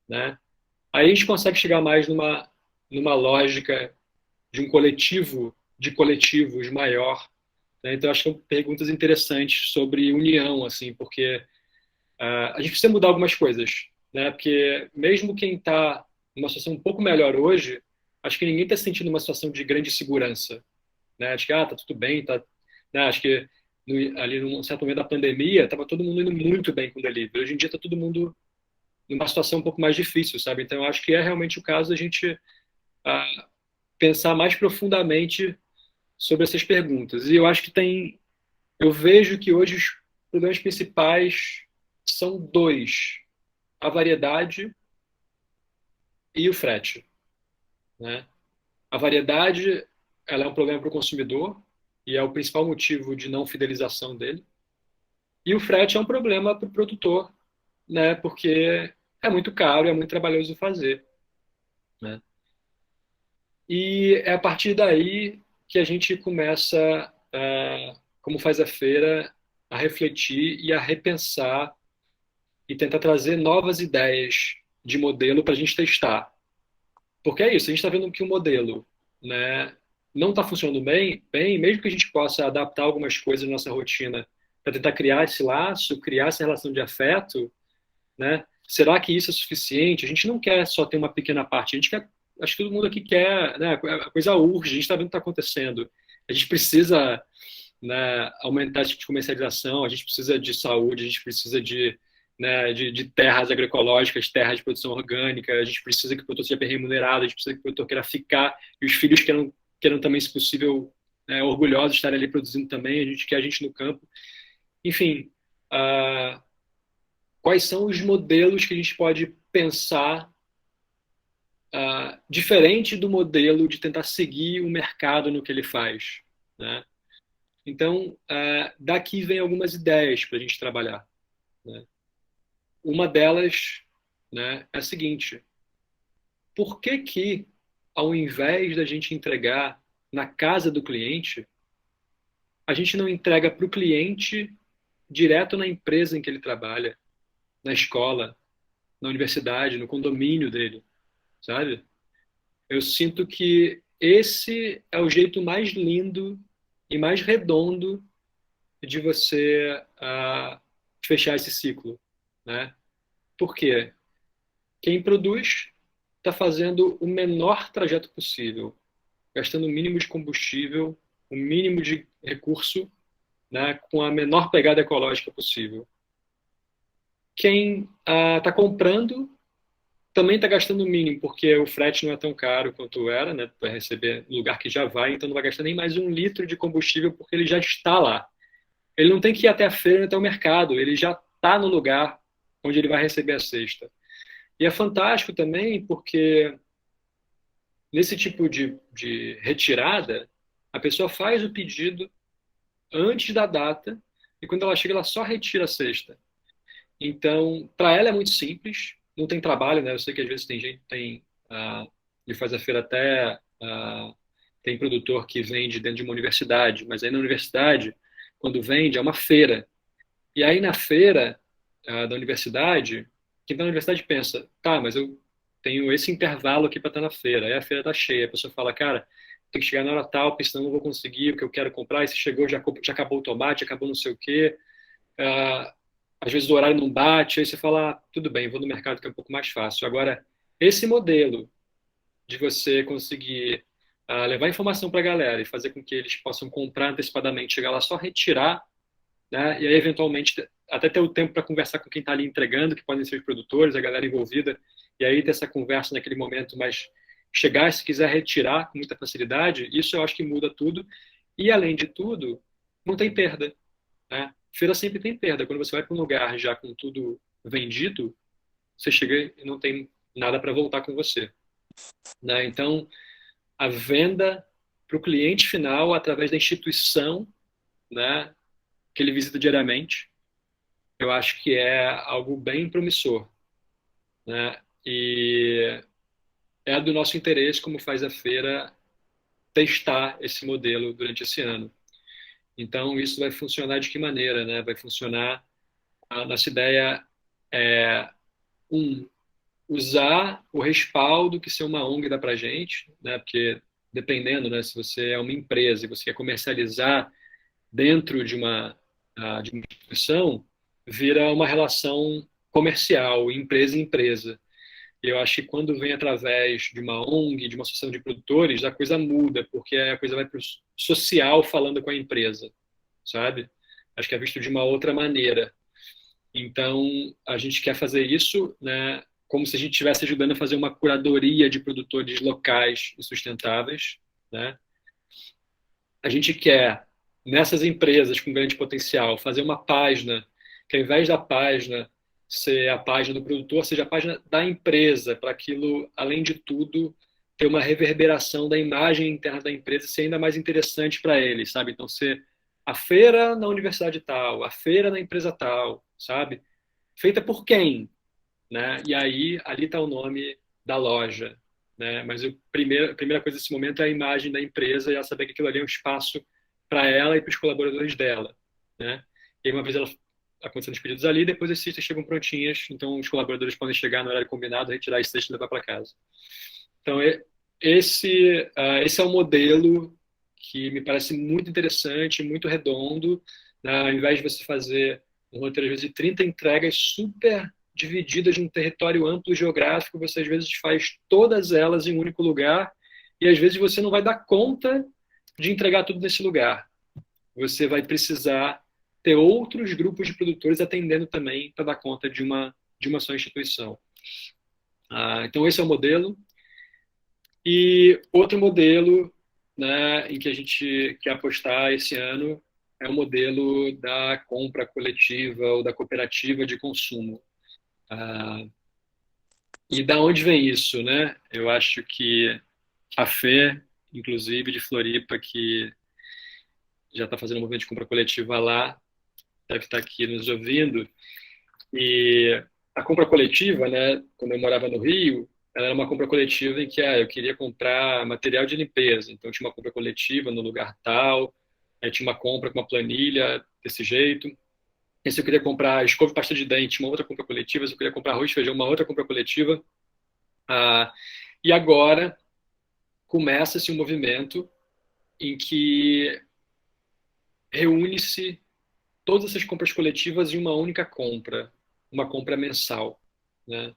né? Aí a gente consegue chegar mais numa lógica de um coletivo de coletivos maior, né? Então acho que são perguntas interessantes sobre união, assim, porque a gente precisa mudar algumas coisas, né? Porque mesmo quem está numa situação um pouco melhor hoje, acho que ninguém está sentindo uma situação de grande segurança, né? Acho que tá tudo bem, tá, né? Acho que ali num certo momento da pandemia estava todo mundo indo muito bem com o delivery. Hoje em dia está todo mundo numa situação um pouco mais difícil, sabe? Então eu acho que é realmente o caso da gente pensar mais profundamente sobre essas perguntas. E eu acho que eu vejo que hoje os problemas principais são dois: a variedade e o frete, né? A variedade, ela é um problema para o consumidor e é o principal motivo de não fidelização dele. E o frete é um problema para o produtor, né? Porque é muito caro, é muito trabalhoso fazer, né? E é a partir daí que a gente começa, como faz a feira, a refletir e a repensar e tentar trazer novas ideias de modelo para a gente testar. Porque é isso, a gente está vendo que o modelo, né, não está funcionando bem, mesmo que a gente possa adaptar algumas coisas na nossa rotina para tentar criar esse laço, criar essa relação de afeto, né? Será que isso é suficiente? A gente não quer só ter uma pequena parte, a gente quer, acho que todo mundo aqui quer, né? A coisa urge, a gente está vendo o que está acontecendo. A gente precisa, né, aumentar esse tipo de comercialização, a gente precisa de saúde, a gente precisa de, né, de terras agroecológicas, terras de produção orgânica, a gente precisa que o produtor seja bem remunerado, a gente precisa que o produtor queira ficar e os filhos queiram também, se possível, orgulhosos de estarem ali produzindo também, a gente quer a gente no campo. Enfim, quais são os modelos que a gente pode pensar diferente do modelo de tentar seguir o mercado no que ele faz, né? Então, daqui vem algumas ideias para a gente trabalhar, né? Uma delas, né, é a seguinte: por que que, ao invés da gente entregar na casa do cliente, a gente não entrega para o cliente direto na empresa em que ele trabalha, na escola, na universidade, no condomínio dele, sabe? Eu sinto que esse é o jeito mais lindo e mais redondo de você fechar esse ciclo, né? Por quê? Quem produz está fazendo o menor trajeto possível, gastando o mínimo de combustível, o mínimo de recurso, né, com a menor pegada ecológica possível. Quem está comprando também está gastando o mínimo, porque o frete não é tão caro quanto era, né, para receber no lugar que já vai, então não vai gastar nem mais 1 litro de combustível, porque ele já está lá. Ele não tem que ir até a feira, até o mercado, ele já está no lugar onde ele vai receber a cesta. E é fantástico também, porque nesse tipo de retirada, a pessoa faz o pedido antes da data, e quando ela chega, ela só retira a cesta. Então, para ela é muito simples, não tem trabalho, né? Eu sei que às vezes tem gente que faz a feira até tem produtor que vende dentro de uma universidade, mas aí na universidade, quando vende, é uma feira. E aí na feira da universidade, quem está na universidade pensa, tá, mas eu tenho esse intervalo aqui para estar na feira. Aí a feira está cheia, a pessoa fala, cara, tem que chegar na hora tal, porque senão eu não vou conseguir o que eu quero comprar. E se chegou, já acabou o tomate, acabou não sei o quê. Ah, às vezes o horário não bate, aí você fala, tudo bem, vou no mercado que é um pouco mais fácil. Agora, esse modelo de você conseguir levar informação para a galera e fazer com que eles possam comprar antecipadamente, chegar lá só retirar, né? E aí eventualmente até ter o tempo para conversar com quem está ali entregando, que podem ser os produtores, a galera envolvida, e aí ter essa conversa naquele momento, mas chegar, se quiser retirar com muita facilidade, isso eu acho que muda tudo. E além de tudo, não tem perda, né? Feira sempre tem perda. Quando você vai para um lugar já com tudo vendido, você chega e não tem nada para voltar com você, né? Então, a venda para o cliente final através da instituição, né, que ele visita diariamente, eu acho que é algo bem promissor, né? E é do nosso interesse, como faz a feira, testar esse modelo durante esse ano. Então, isso vai funcionar de que maneira, né? Vai funcionar, a nossa ideia é, usar o respaldo que ser uma ONG dá para gente, né? Porque dependendo, né? Se você é uma empresa e você quer comercializar dentro de uma instituição, vira uma relação comercial, empresa em empresa. E eu acho que quando vem através de uma ONG, de uma associação de produtores, a coisa muda, porque a coisa vai para o social falando com a empresa, sabe? Acho que é visto de uma outra maneira. Então, a gente quer fazer isso, né, como se a gente estivesse ajudando a fazer uma curadoria de produtores locais e sustentáveis, né? A gente quer, nessas empresas com grande potencial, fazer uma página que, ao invés da página ser a página do produtor, seja a página da empresa, para aquilo, além de tudo, ter uma reverberação da imagem interna da empresa, ser ainda mais interessante para eles, sabe? Então, ser a feira na universidade tal, a feira na empresa tal, sabe? Feita por quem, né? E aí, ali está o nome da loja, né? Mas a primeira coisa nesse momento é a imagem da empresa e ela saber que aquilo ali é um espaço para ela e para os colaboradores dela, né? E aí, uma vez ela acontecendo os pedidos ali, depois as cestas chegam prontinhas, então os colaboradores podem chegar no horário combinado, retirar as cestas e levar para casa. Então, esse é um modelo que me parece muito interessante, muito redondo, né? Ao invés de você fazer um roteiro, às vezes, de 30 entregas super divididas num território amplo geográfico, você às vezes faz todas elas em um único lugar e às vezes você não vai dar conta de entregar tudo nesse lugar. Você vai precisar ter outros grupos de produtores atendendo também para dar conta de uma só instituição. Então, esse é o modelo. E outro modelo, né, em que a gente quer apostar esse ano é o modelo da compra coletiva ou da cooperativa de consumo. E da onde vem isso, né? Eu acho que a Fê, inclusive de Floripa, que já está fazendo um movimento de compra coletiva lá, deve estar aqui nos ouvindo. E a compra coletiva, né, quando eu morava no Rio, ela era uma compra coletiva em que eu queria comprar material de limpeza. Então, tinha uma compra coletiva no lugar tal, aí tinha uma compra com uma planilha desse jeito. E se eu queria comprar escova e pasta de dente, uma outra compra coletiva. Se eu queria comprar arroz e feijão, uma outra compra coletiva. E agora começa-se um movimento em que reúne-se todas essas compras coletivas em uma única compra, uma compra mensal, né?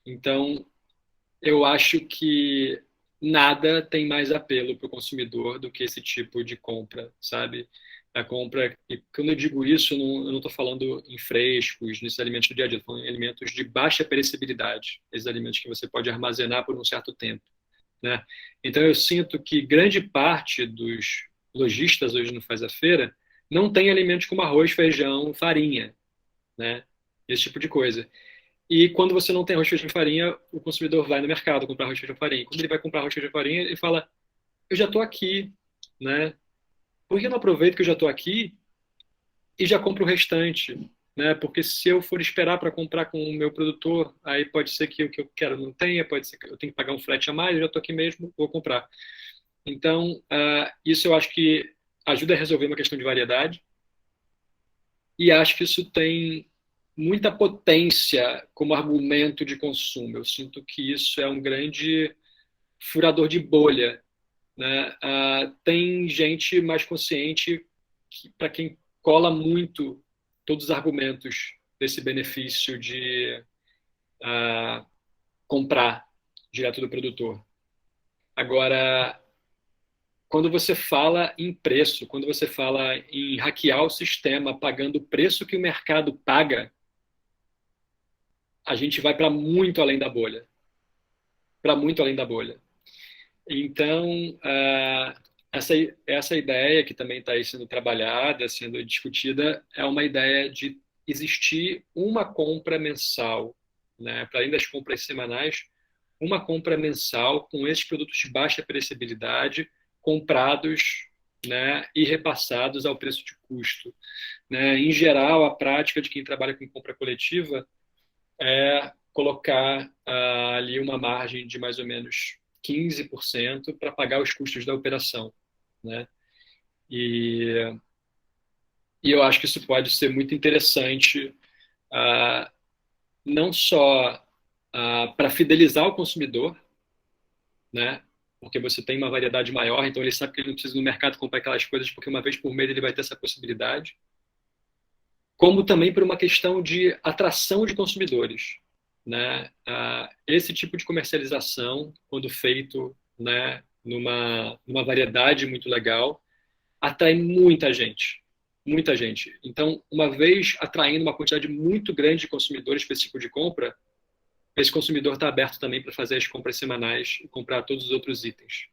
Então, eu acho que nada tem mais apelo para o consumidor do que esse tipo de compra, sabe? A compra, e quando eu digo isso, eu não estou falando em frescos, nesses alimentos do dia a dia, estou falando em alimentos de baixa perecibilidade, esses alimentos que você pode armazenar por um certo tempo, né? Então eu sinto que grande parte dos lojistas hoje no Faz a Feira não tem alimentos como arroz, feijão, farinha, né? Esse tipo de coisa. E quando você não tem arroz, feijão e farinha, o consumidor vai no mercado comprar arroz, feijão e farinha. Quando ele vai comprar arroz, feijão e farinha, ele fala, eu já estou aqui, né? Por que eu não aproveito que eu já estou aqui e já compro o restante? Né? Porque se eu for esperar para comprar com o meu produtor, aí pode ser que o que eu quero não tenha, pode ser que eu tenha que pagar um frete a mais, eu já estou aqui mesmo, vou comprar. Então, isso eu acho que ajuda a resolver uma questão de variedade e acho que isso tem muita potência como argumento de consumo. Eu sinto que isso é um grande furador de bolha, né? Tem gente mais consciente para quem cola muito todos os argumentos desse benefício de comprar direto do produtor. Agora, quando você fala em preço, quando você fala em hackear o sistema pagando o preço que o mercado paga, a gente vai para muito além da bolha. Para muito além da bolha. Então, essa ideia que também está aí sendo trabalhada, sendo discutida, é uma ideia de existir uma compra mensal, né? Para além das compras semanais, uma compra mensal com esses produtos de baixa perecibilidade, comprados, né, e repassados ao preço de custo. Né? Em geral, a prática de quem trabalha com compra coletiva é colocar ali uma margem de mais ou menos 15% para pagar os custos da operação, né? E, e eu acho que isso pode ser muito interessante, não só para fidelizar o consumidor, né? Porque você tem uma variedade maior, então ele sabe que ele não precisa ir no mercado comprar aquelas coisas, porque uma vez por mês ele vai ter essa possibilidade, como também por uma questão de atração de consumidores, né? Esse tipo de comercialização, quando feito, né, numa variedade muito legal, atrai muita gente, muita gente. Então, uma vez atraindo uma quantidade muito grande de consumidores para esse tipo de compra, esse consumidor está aberto também para fazer as compras semanais e comprar todos os outros itens.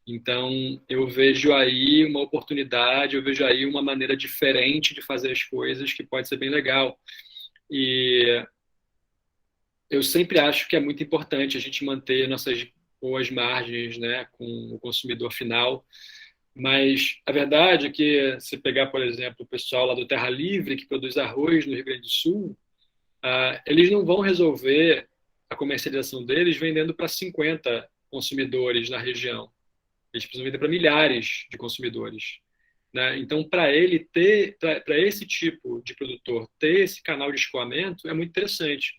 Então, eu vejo aí uma oportunidade, eu vejo aí uma maneira diferente de fazer as coisas que pode ser bem legal. E eu sempre acho que é muito importante a gente manter nossas boas margens, né, com o consumidor final. Mas a verdade é que, se pegar, por exemplo, o pessoal lá do Terra Livre, que produz arroz no Rio Grande do Sul, eles não vão resolver a comercialização deles vendendo para 50 consumidores na região. Eles precisam vender para milhares de consumidores, né? Então, para ele ter, para esse tipo de produtor ter esse canal de escoamento é muito interessante.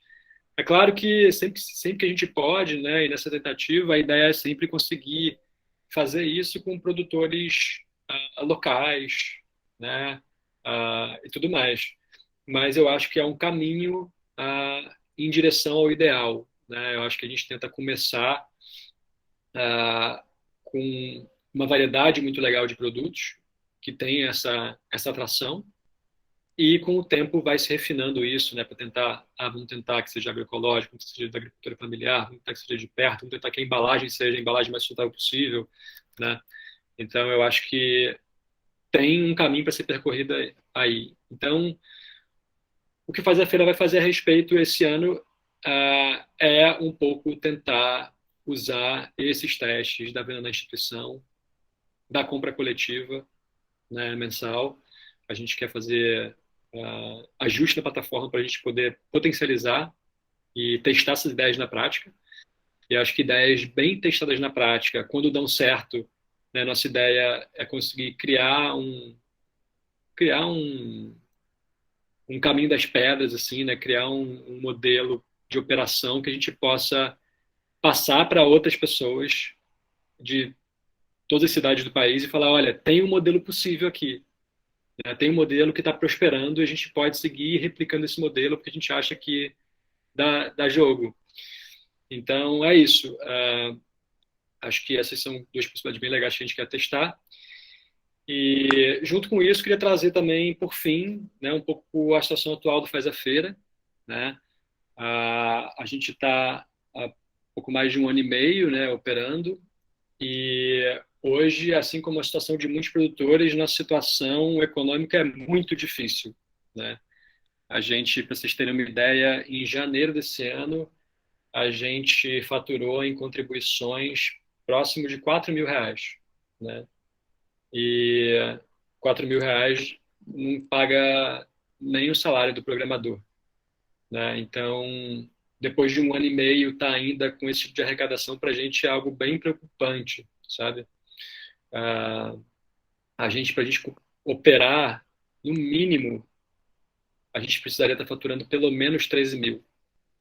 É claro que sempre que a gente pode, né, e nessa tentativa, a ideia é sempre conseguir fazer isso com produtores locais, né, e tudo mais. Mas eu acho que é um caminho em direção ao ideal, né? Eu acho que a gente tenta começar com uma variedade muito legal de produtos que tem essa atração e com o tempo vai se refinando isso, né, para tentar, vamos tentar que seja agroecológico, que seja da agricultura familiar, vamos tentar que seja de perto, vamos tentar que a embalagem seja a embalagem mais sustentável possível, né? Então eu acho que tem um caminho para ser percorrido aí. Então, o que Faz a Feira vai fazer a respeito esse ano é um pouco tentar usar esses testes da venda na instituição, da compra coletiva, né, mensal. A gente quer fazer ajuste na plataforma para a gente poder potencializar e testar essas ideias na prática. E acho que ideias bem testadas na prática, quando dão certo, né, nossa ideia é conseguir criar um caminho das pedras, assim, né, criar um modelo de operação que a gente possa passar para outras pessoas de todas as cidades do país e falar, olha, tem um modelo possível aqui, né? Tem um modelo que está prosperando e a gente pode seguir replicando esse modelo porque a gente acha que dá jogo. Então, é isso. Acho que essas são duas possibilidades bem legais que a gente quer testar. E, junto com isso, queria trazer também, por fim, né, um pouco a situação atual do Faz a Feira, né? A gente está há pouco mais de um ano e meio, né, operando, e hoje, assim como a situação de muitos produtores, nossa situação econômica é muito difícil, né? A gente, para vocês terem uma ideia, em janeiro desse ano, a gente faturou em contribuições próximo de R$ 4.000, né? E R$ 4.000 não paga nem o salário do programador, né? Então, depois de um ano e meio, tá ainda com esse tipo de arrecadação, para a gente é algo bem preocupante, sabe? Ah, para a gente operar, no mínimo, a gente precisaria estar faturando pelo menos 13 mil.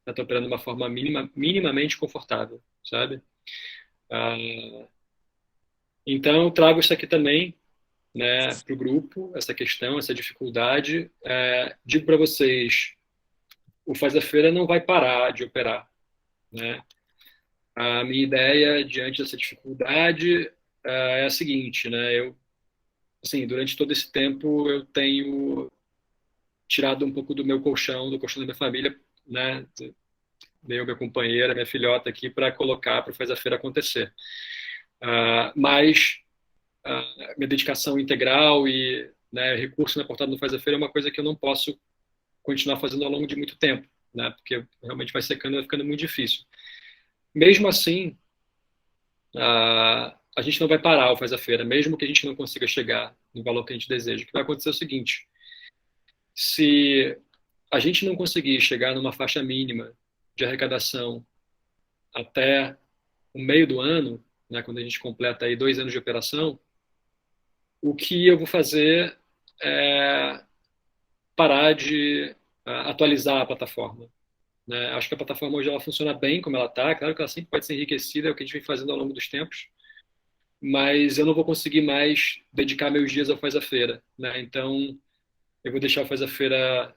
Estar operando de uma forma minimamente confortável, sabe? Ah, então, eu trago isso aqui também, né, para o grupo, essa questão, essa dificuldade. Digo para vocês, o Faz a Feira não vai parar de operar, né? A minha ideia diante dessa dificuldade é a seguinte, né? Eu, assim, durante todo esse tempo eu tenho tirado um pouco do meu colchão, do colchão da minha família, né? Dei minha companheira, minha filhota aqui para colocar para Faz a Feira acontecer. Mas minha dedicação integral e, né, recurso na portada do Faz a Feira é uma coisa que eu não posso continuar fazendo ao longo de muito tempo, né? Porque realmente vai secando, vai ficando muito difícil. Mesmo assim, a gente não vai parar o Faz a Feira, mesmo que a gente não consiga chegar no valor que a gente deseja. O que vai acontecer é o seguinte: se a gente não conseguir chegar numa faixa mínima de arrecadação até o meio do ano, né, quando a gente completa aí 2 anos de operação, o que eu vou fazer é parar de atualizar a plataforma, né? Acho que a plataforma hoje ela funciona bem como ela está. Claro que ela sempre pode ser enriquecida, é o que a gente vem fazendo ao longo dos tempos, mas eu não vou conseguir mais dedicar meus dias ao Faz a Feira, né? Então, eu vou deixar o Faz a Feira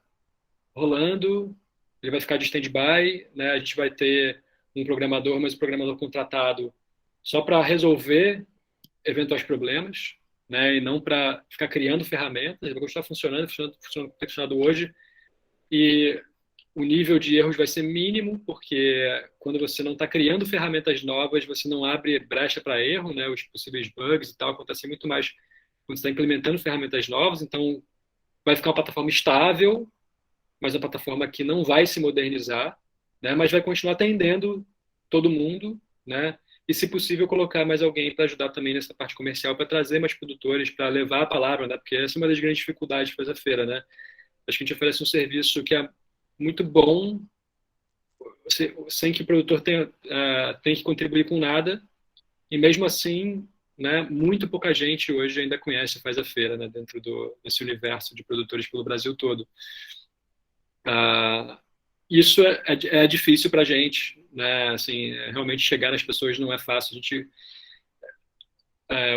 rolando, ele vai ficar de stand-by, né? A gente vai ter um programador, mas o programador contratado só para resolver eventuais problemas, né? E não para ficar criando ferramentas. Ele vai continuar funcionando como tem funcionado hoje, e o nível de erros vai ser mínimo, porque quando você não está criando ferramentas novas, você não abre brecha para erro, né? Os possíveis bugs e tal acontecem muito mais quando você está implementando ferramentas novas. Então, vai ficar uma plataforma estável, mas uma plataforma que não vai se modernizar, né? Mas vai continuar atendendo todo mundo, né? E, se possível, colocar mais alguém para ajudar também nessa parte comercial, para trazer mais produtores, para levar a palavra, né? Porque essa é uma das grandes dificuldades de fazer a feira, né? Acho que a gente oferece um serviço que é muito bom, sem que o produtor tenha que contribuir com nada, e mesmo assim, né, muito pouca gente hoje ainda conhece e Faz a Feira, né, dentro desse universo de produtores pelo Brasil todo. Isso é difícil para a gente, né, assim, realmente chegar nas pessoas não é fácil. A gente,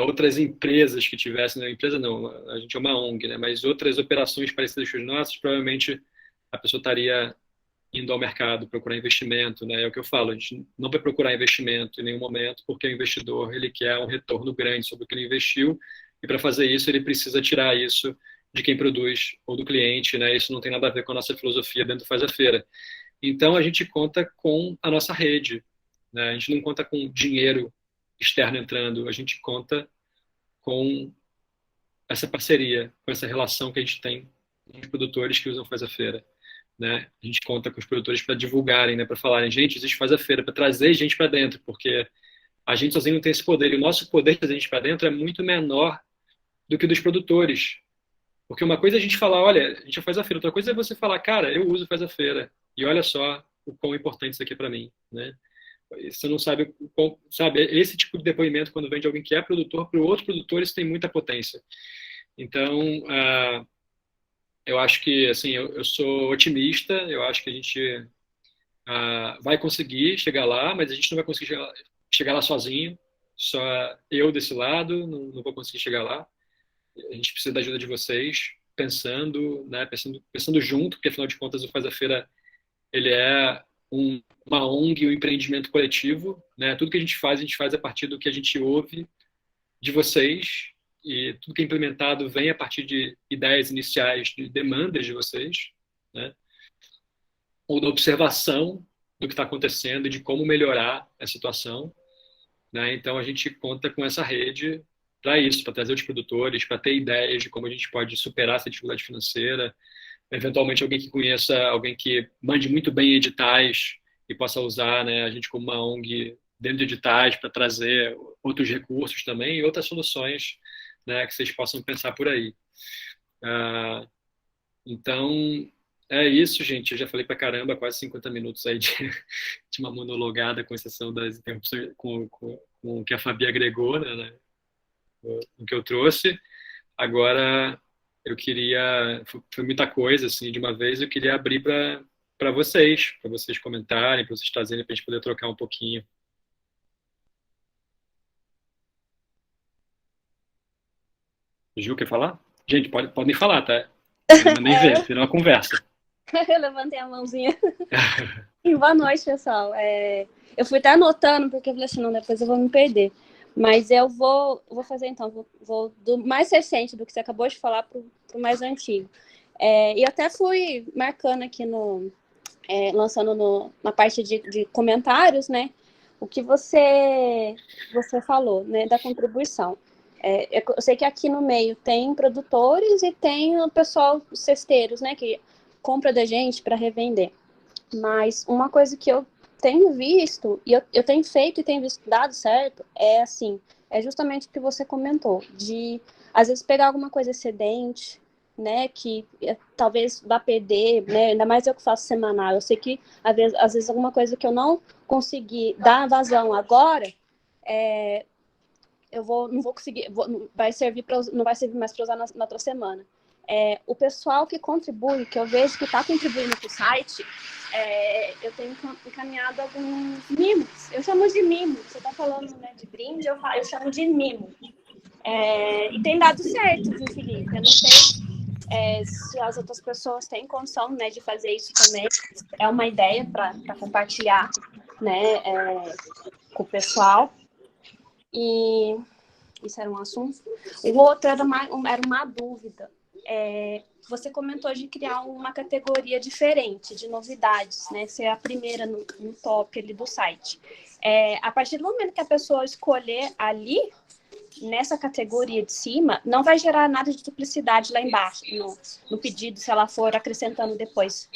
outras empresas que tivessem, né, empresa não, a gente é uma ONG, né, mas outras operações parecidas com as nossas, provavelmente a pessoa estaria indo ao mercado procurar investimento, né? É o que eu falo, a gente não vai procurar investimento em nenhum momento, porque o investidor ele quer um retorno grande sobre o que ele investiu, e para fazer isso ele precisa tirar isso de quem produz ou do cliente, né? Isso não tem nada a ver com a nossa filosofia dentro do Faz a Feira. Então a gente conta com a nossa rede, né? A gente não conta com dinheiro externo entrando, a gente conta com essa parceria, com essa relação que a gente tem com os produtores que usam Faz a Feira, né? A gente conta com os produtores para divulgarem, né? Para falarem, gente, existe Faz a Feira, para trazer gente para dentro, porque a gente sozinho não tem esse poder, e o nosso poder de trazer gente para dentro é muito menor do que o dos produtores. Porque uma coisa é a gente falar, olha, a gente faz a feira, outra coisa é você falar, cara, eu uso Faz a Feira, e olha só o quão importante isso aqui é para mim, né? Você não sabe, sabe, esse tipo de depoimento, quando vem de alguém que é produtor, para outros produtores tem muita potência. Então, eu acho que, assim, eu sou otimista, eu acho que a gente vai conseguir chegar lá, mas a gente não vai conseguir chegar lá sozinho, só eu desse lado, não vou conseguir chegar lá. A gente precisa da ajuda de vocês, pensando, né, pensando junto, porque afinal de contas o Faz a Feira ele é uma ONG, um empreendimento coletivo, né? Tudo que a gente faz a partir do que a gente ouve de vocês, e tudo que é implementado vem a partir de ideias iniciais, de demandas de vocês, né? Ou da observação do que está acontecendo e de como melhorar a situação, né? Então, a gente conta com essa rede para isso, para trazer os produtores, para ter ideias de como a gente pode superar essa dificuldade financeira, eventualmente alguém que conheça, alguém que mande muito bem editais e possa usar, né, a gente como uma ONG dentro de editais para trazer outros recursos também e outras soluções, né, que vocês possam pensar por aí. Então, é isso, gente. Eu já falei pra caramba, quase 50 minutos aí de uma monologada, com exceção das interrupções, com o que a Fabi agregou, né, no que eu trouxe. Agora, eu queria... Foi muita coisa, assim, de uma vez. Eu queria abrir para vocês comentarem, para vocês trazerem, para a gente poder trocar um pouquinho. Ju, quer falar? Gente, podem falar, tá? Não nem ver, virou uma conversa. Eu levantei a mãozinha. E boa noite, pessoal. Eu fui até anotando, porque eu falei assim, não, depois eu vou me perder. Mas eu vou fazer então, vou do mais recente, do que você acabou de falar, para o mais antigo. E eu até fui marcando aqui, lançando na parte de comentários, né? O que você falou, né, da contribuição. Eu sei que aqui no meio tem produtores e tem o pessoal, os cesteiros, né, que compra da gente para revender. Mas uma coisa que eu tenho visto, e eu tenho feito e tenho visto dado certo, é justamente o que você comentou, de às vezes pegar alguma coisa excedente, né, que talvez vá perder, né, ainda mais eu que faço semanal, eu sei que às vezes alguma coisa que eu não consegui dar vazão agora, não vou conseguir, não vai servir mais para usar na outra semana. O pessoal que contribui, que eu vejo que está contribuindo para o site, eu tenho encaminhado alguns mimos. Eu chamo de mimo. Você está falando, né, de brinde, eu chamo de mimo. E tem dado certo, viu, Felipe? Eu não sei se as outras pessoas têm condição, né, de fazer isso também. É uma ideia para compartilhar, né, com o pessoal. E isso era um assunto. O outro era uma dúvida. Você comentou de criar uma categoria diferente, de novidades, né? Ser a primeira no top ali do site. A partir do momento que a pessoa escolher ali, nessa categoria de cima, não vai gerar nada de duplicidade lá embaixo, no pedido, se ela for acrescentando depois.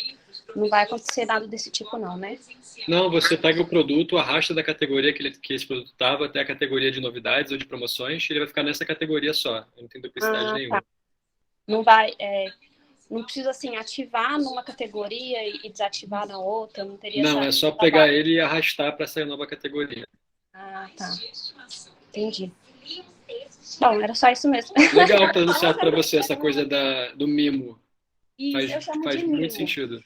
Não vai acontecer nada desse tipo, não, né? Não, você pega o produto, arrasta da categoria que esse produto estava até a categoria de novidades ou de promoções, e ele vai ficar nessa categoria só. Não tem duplicidade nenhuma. Tá. Não vai... não precisa, assim, ativar numa categoria e desativar na outra? Não teria Não, é só pegar ele e arrastar para essa nova categoria. Ah, tá. Entendi. Bom, era só isso mesmo. Legal que tá dando certo para você essa coisa do mimo. Isso, Faz muito sentido.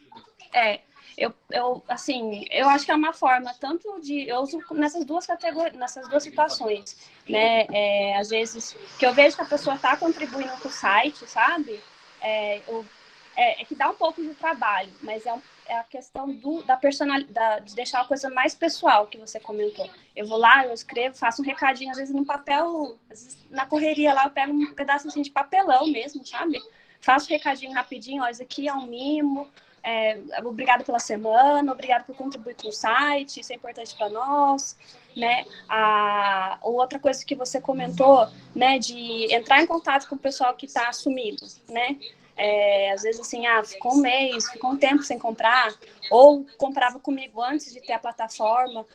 Eu acho que é uma forma tanto de... Eu uso nessas duas categorias, nessas duas situações, né? Às vezes, que eu vejo que a pessoa está contribuindo com o site, sabe? Que dá um pouco de trabalho, mas é a questão da personalidade, de deixar a coisa mais pessoal que você comentou. Eu vou lá, eu escrevo, faço um recadinho, às vezes no papel, às vezes, na correria lá, eu pego um pedaço assim, de papelão mesmo, sabe? Faço um recadinho rapidinho, ó, isso aqui é um mimo, obrigado pela semana, obrigado por contribuir com o site, isso é importante para nós, né? Outra coisa que você comentou, né, de entrar em contato com o pessoal que está sumido, né? Às vezes assim, ficou um mês, ficou um tempo sem comprar, ou comprava comigo antes de ter a plataforma.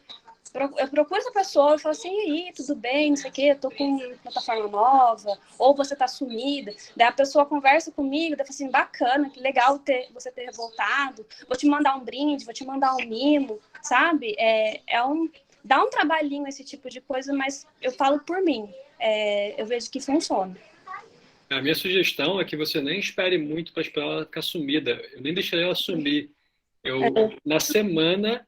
Eu procuro essa pessoa e falo assim, e aí, tudo bem, não sei o quê, eu tô com plataforma nova, ou você tá sumida. Daí a pessoa conversa comigo, daí eu falo assim, bacana, que legal você ter voltado, vou te mandar um brinde, vou te mandar um mimo, sabe? Dá um trabalhinho esse tipo de coisa, mas eu falo por mim, eu vejo que funciona. A minha sugestão é que você nem espere muito para esperar ela ficar sumida. Eu nem deixaria ela sumir. Na semana,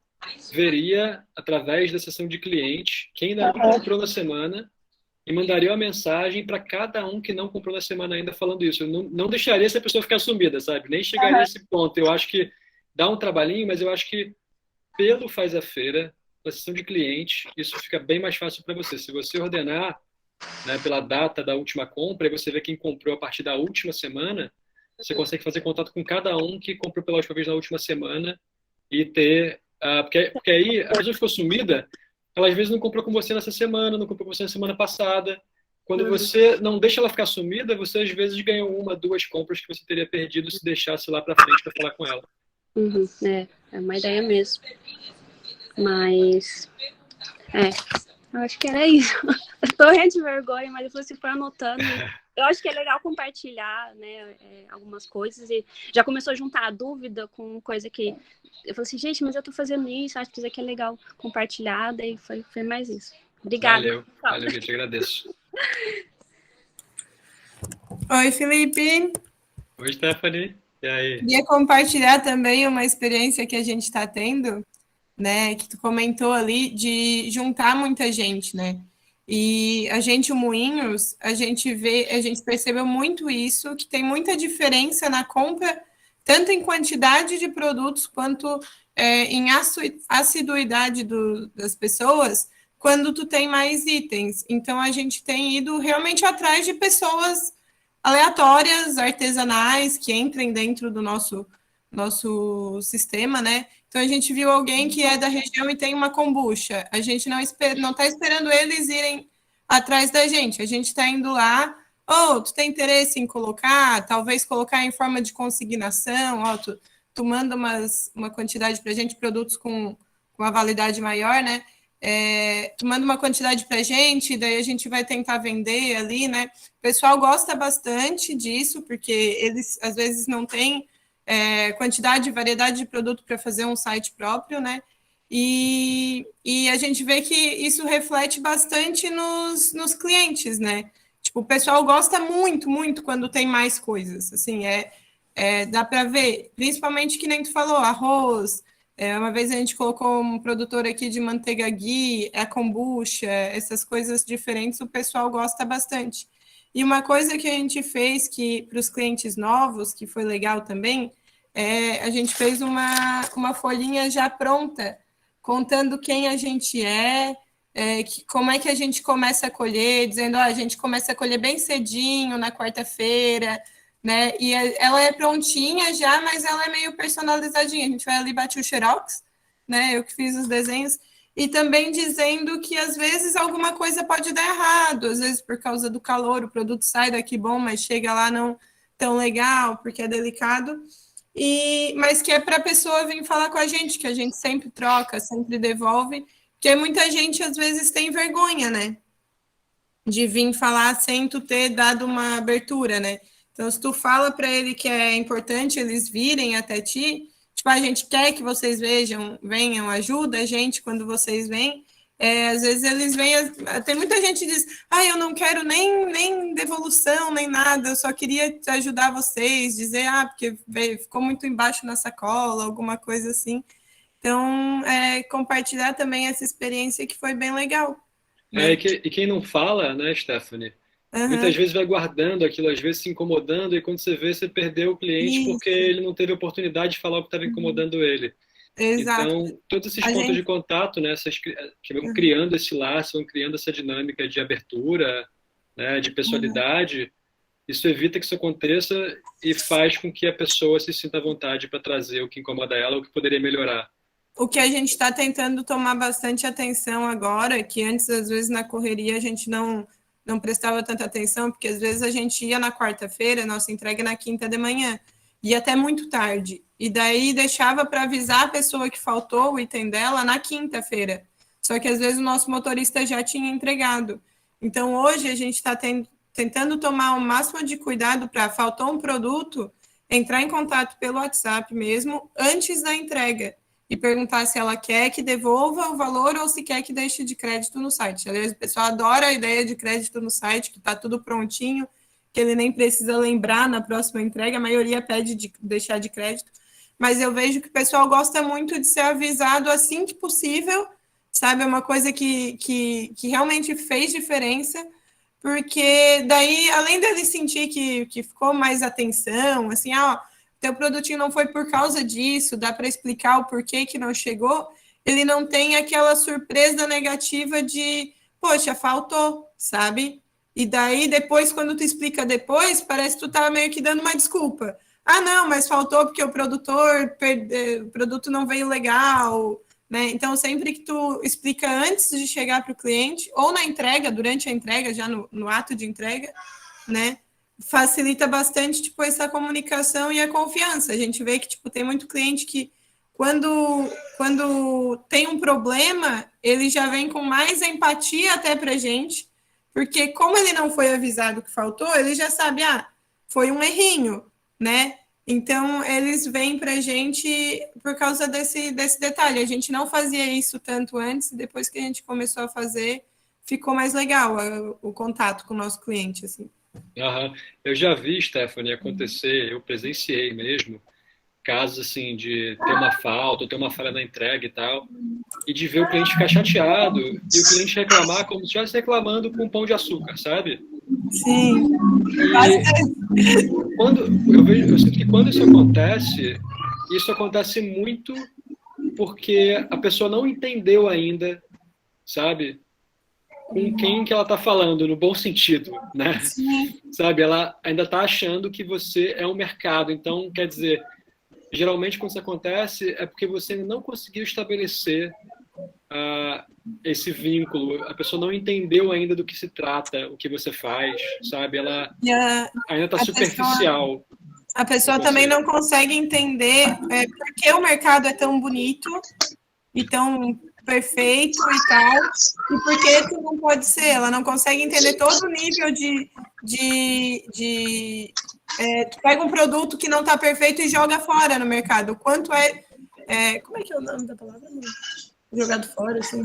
veria, através da sessão de clientes, quem ainda não comprou na semana e mandaria uma mensagem para cada um que não comprou na semana ainda falando isso. Eu não deixaria essa pessoa ficar sumida, sabe? Nem chegaria a esse ponto. Eu acho que dá um trabalhinho, mas eu acho que pelo Faz a Feira, na seção de clientes, isso fica bem mais fácil para você. Se você ordenar, né, pela data da última compra, e você vê quem comprou a partir da última semana, você consegue fazer contato com cada um que comprou pela última vez na última semana e ter... porque aí a pessoa ficou sumida, ela às vezes não comprou com você nessa semana, não comprou com você na semana passada. Quando você não deixa ela ficar sumida, você às vezes ganha 1, 2 compras que você teria perdido se deixasse lá para frente para falar com ela. É uma ideia mesmo. Mas, eu acho que era isso. Eu tô morrendo de vergonha, mas eu fui anotando. Eu acho que é legal compartilhar, né, algumas coisas. E já começou a juntar a dúvida com coisa que... Eu falei assim, gente, mas eu tô fazendo isso, acho que isso aqui é legal compartilhar. Daí foi mais isso. Obrigada. Valeu, eu te agradeço. Oi, Felipe. Oi, Stephanie. E aí? Queria compartilhar também uma experiência que a gente está tendo, né, que tu comentou ali, de juntar muita gente, né? E a gente, o Moinhos, a gente percebeu muito isso, que tem muita diferença na compra, tanto em quantidade de produtos, quanto em assiduidade das pessoas, quando tu tem mais itens. Então, a gente tem ido realmente atrás de pessoas aleatórias, artesanais, que entrem dentro do nosso sistema, né? Então, a gente viu alguém que é da região e tem uma kombucha. A gente não está esperando eles irem atrás da gente. A gente está indo lá, tu tem interesse em colocar, talvez colocar em forma de consignação, tu manda uma quantidade para a gente, produtos com uma validade maior, né? Tu manda uma quantidade para a gente, daí a gente vai tentar vender ali, né? O pessoal gosta bastante disso, porque eles, às vezes, não têm quantidade e variedade de produto para fazer um site próprio, né? E a gente vê que isso reflete bastante nos clientes, né? Tipo, o pessoal gosta muito, muito quando tem mais coisas, assim, dá para ver, principalmente que nem tu falou, arroz. Uma vez a gente colocou um produtor aqui de manteiga ghee, a kombucha, essas coisas diferentes, o pessoal gosta bastante. E uma coisa que a gente fez que para os clientes novos, que foi legal também, a gente fez uma folhinha já pronta, contando quem a gente como é que a gente começa a colher, dizendo, a gente começa a colher bem cedinho, na quarta-feira, né? E ela é prontinha já, mas ela é meio personalizadinha. A gente vai ali bater o xerox, né? Eu que fiz os desenhos. E também dizendo que, às vezes, alguma coisa pode dar errado. Às vezes, por causa do calor, o produto sai daqui bom, mas chega lá não tão legal, porque é delicado. Mas que é para a pessoa vir falar com a gente, que a gente sempre troca, sempre devolve. Porque muita gente, às vezes, tem vergonha, né? De vir falar sem tu ter dado uma abertura, né? Então, se tu fala para ele que é importante eles virem até ti, tipo, a gente quer que vocês venham, ajuda a gente quando vocês vêm. Às vezes eles vêm, tem muita gente que diz, eu não quero nem devolução, nem nada, eu só queria ajudar vocês, dizer, porque ficou muito embaixo na sacola, alguma coisa assim. Então, compartilhar também essa experiência que foi bem legal. Né? E quem não fala, né, Stephanie? Muitas vezes vai guardando aquilo, às vezes se incomodando, e quando você vê, você perdeu o cliente porque ele não teve a oportunidade de falar o que estava incomodando ele. Exato. Então, todos esses pontos de contato, né, que vão criando esse laço, vão criando essa dinâmica de abertura, né, de pessoalidade, isso evita que isso aconteça e faz com que a pessoa se sinta à vontade para trazer o que incomoda ela, o que poderia melhorar. O que a gente está tentando tomar bastante atenção agora, que antes, às vezes, na correria, a gente não prestava tanta atenção, porque às vezes a gente ia na quarta-feira, nossa entrega na quinta de manhã, ia até muito tarde, e daí deixava para avisar a pessoa que faltou o item dela na quinta-feira, só que às vezes o nosso motorista já tinha entregado. Então hoje a gente está tentando tomar o máximo de cuidado para, faltou um produto, entrar em contato pelo WhatsApp mesmo, antes da entrega, e perguntar se ela quer que devolva o valor ou se quer que deixe de crédito no site. Aliás, o pessoal adora a ideia de crédito no site, que está tudo prontinho, que ele nem precisa lembrar na próxima entrega, a maioria pede de deixar de crédito, mas eu vejo que o pessoal gosta muito de ser avisado assim que possível, sabe? É uma coisa que realmente fez diferença, porque daí, além dele sentir que ficou mais atenção, assim, teu produtinho não foi por causa disso, dá para explicar o porquê que não chegou, ele não tem aquela surpresa negativa de, poxa, faltou, sabe? E daí, depois, quando tu explica depois, parece que tu tá meio que dando uma desculpa. Ah, não, mas faltou porque o produto não veio legal, né? Então, sempre que tu explica antes de chegar para o cliente, ou na entrega, durante a entrega, já no ato de entrega, né? Facilita bastante, tipo, essa comunicação e a confiança. A gente vê que, tipo, tem muito cliente que, quando tem um problema, ele já vem com mais empatia até pra gente, porque como ele não foi avisado que faltou, ele já sabe, foi um errinho, né? Então, eles vêm pra gente por causa desse detalhe. A gente não fazia isso tanto antes, depois que a gente começou a fazer, ficou mais legal o contato com o nosso cliente, assim. Aham. Eu já vi, Stephanie, acontecer, eu presenciei mesmo, casos assim de ter uma falta, ou ter uma falha na entrega e tal, e de ver o cliente ficar chateado e o cliente reclamar como se estivesse reclamando com pão de açúcar, sabe? Sim. E eu sinto que quando isso acontece muito porque a pessoa não entendeu ainda, sabe? Com quem que ela está falando, no bom sentido, né? Sim. Sabe? Ela ainda está achando que você é um mercado. Então, quer dizer, geralmente quando isso acontece é porque você ainda não conseguiu estabelecer esse vínculo. A pessoa não entendeu ainda do que se trata, o que você faz, sabe? Ela ainda está superficial. A pessoa também não consegue entender por que o mercado é tão bonito e tão perfeito e tal, e por que isso não pode ser. Ela não consegue entender todo o nível tu pega um produto que não está perfeito e joga fora no mercado. O quanto como é que é o nome da palavra? Jogado fora, assim,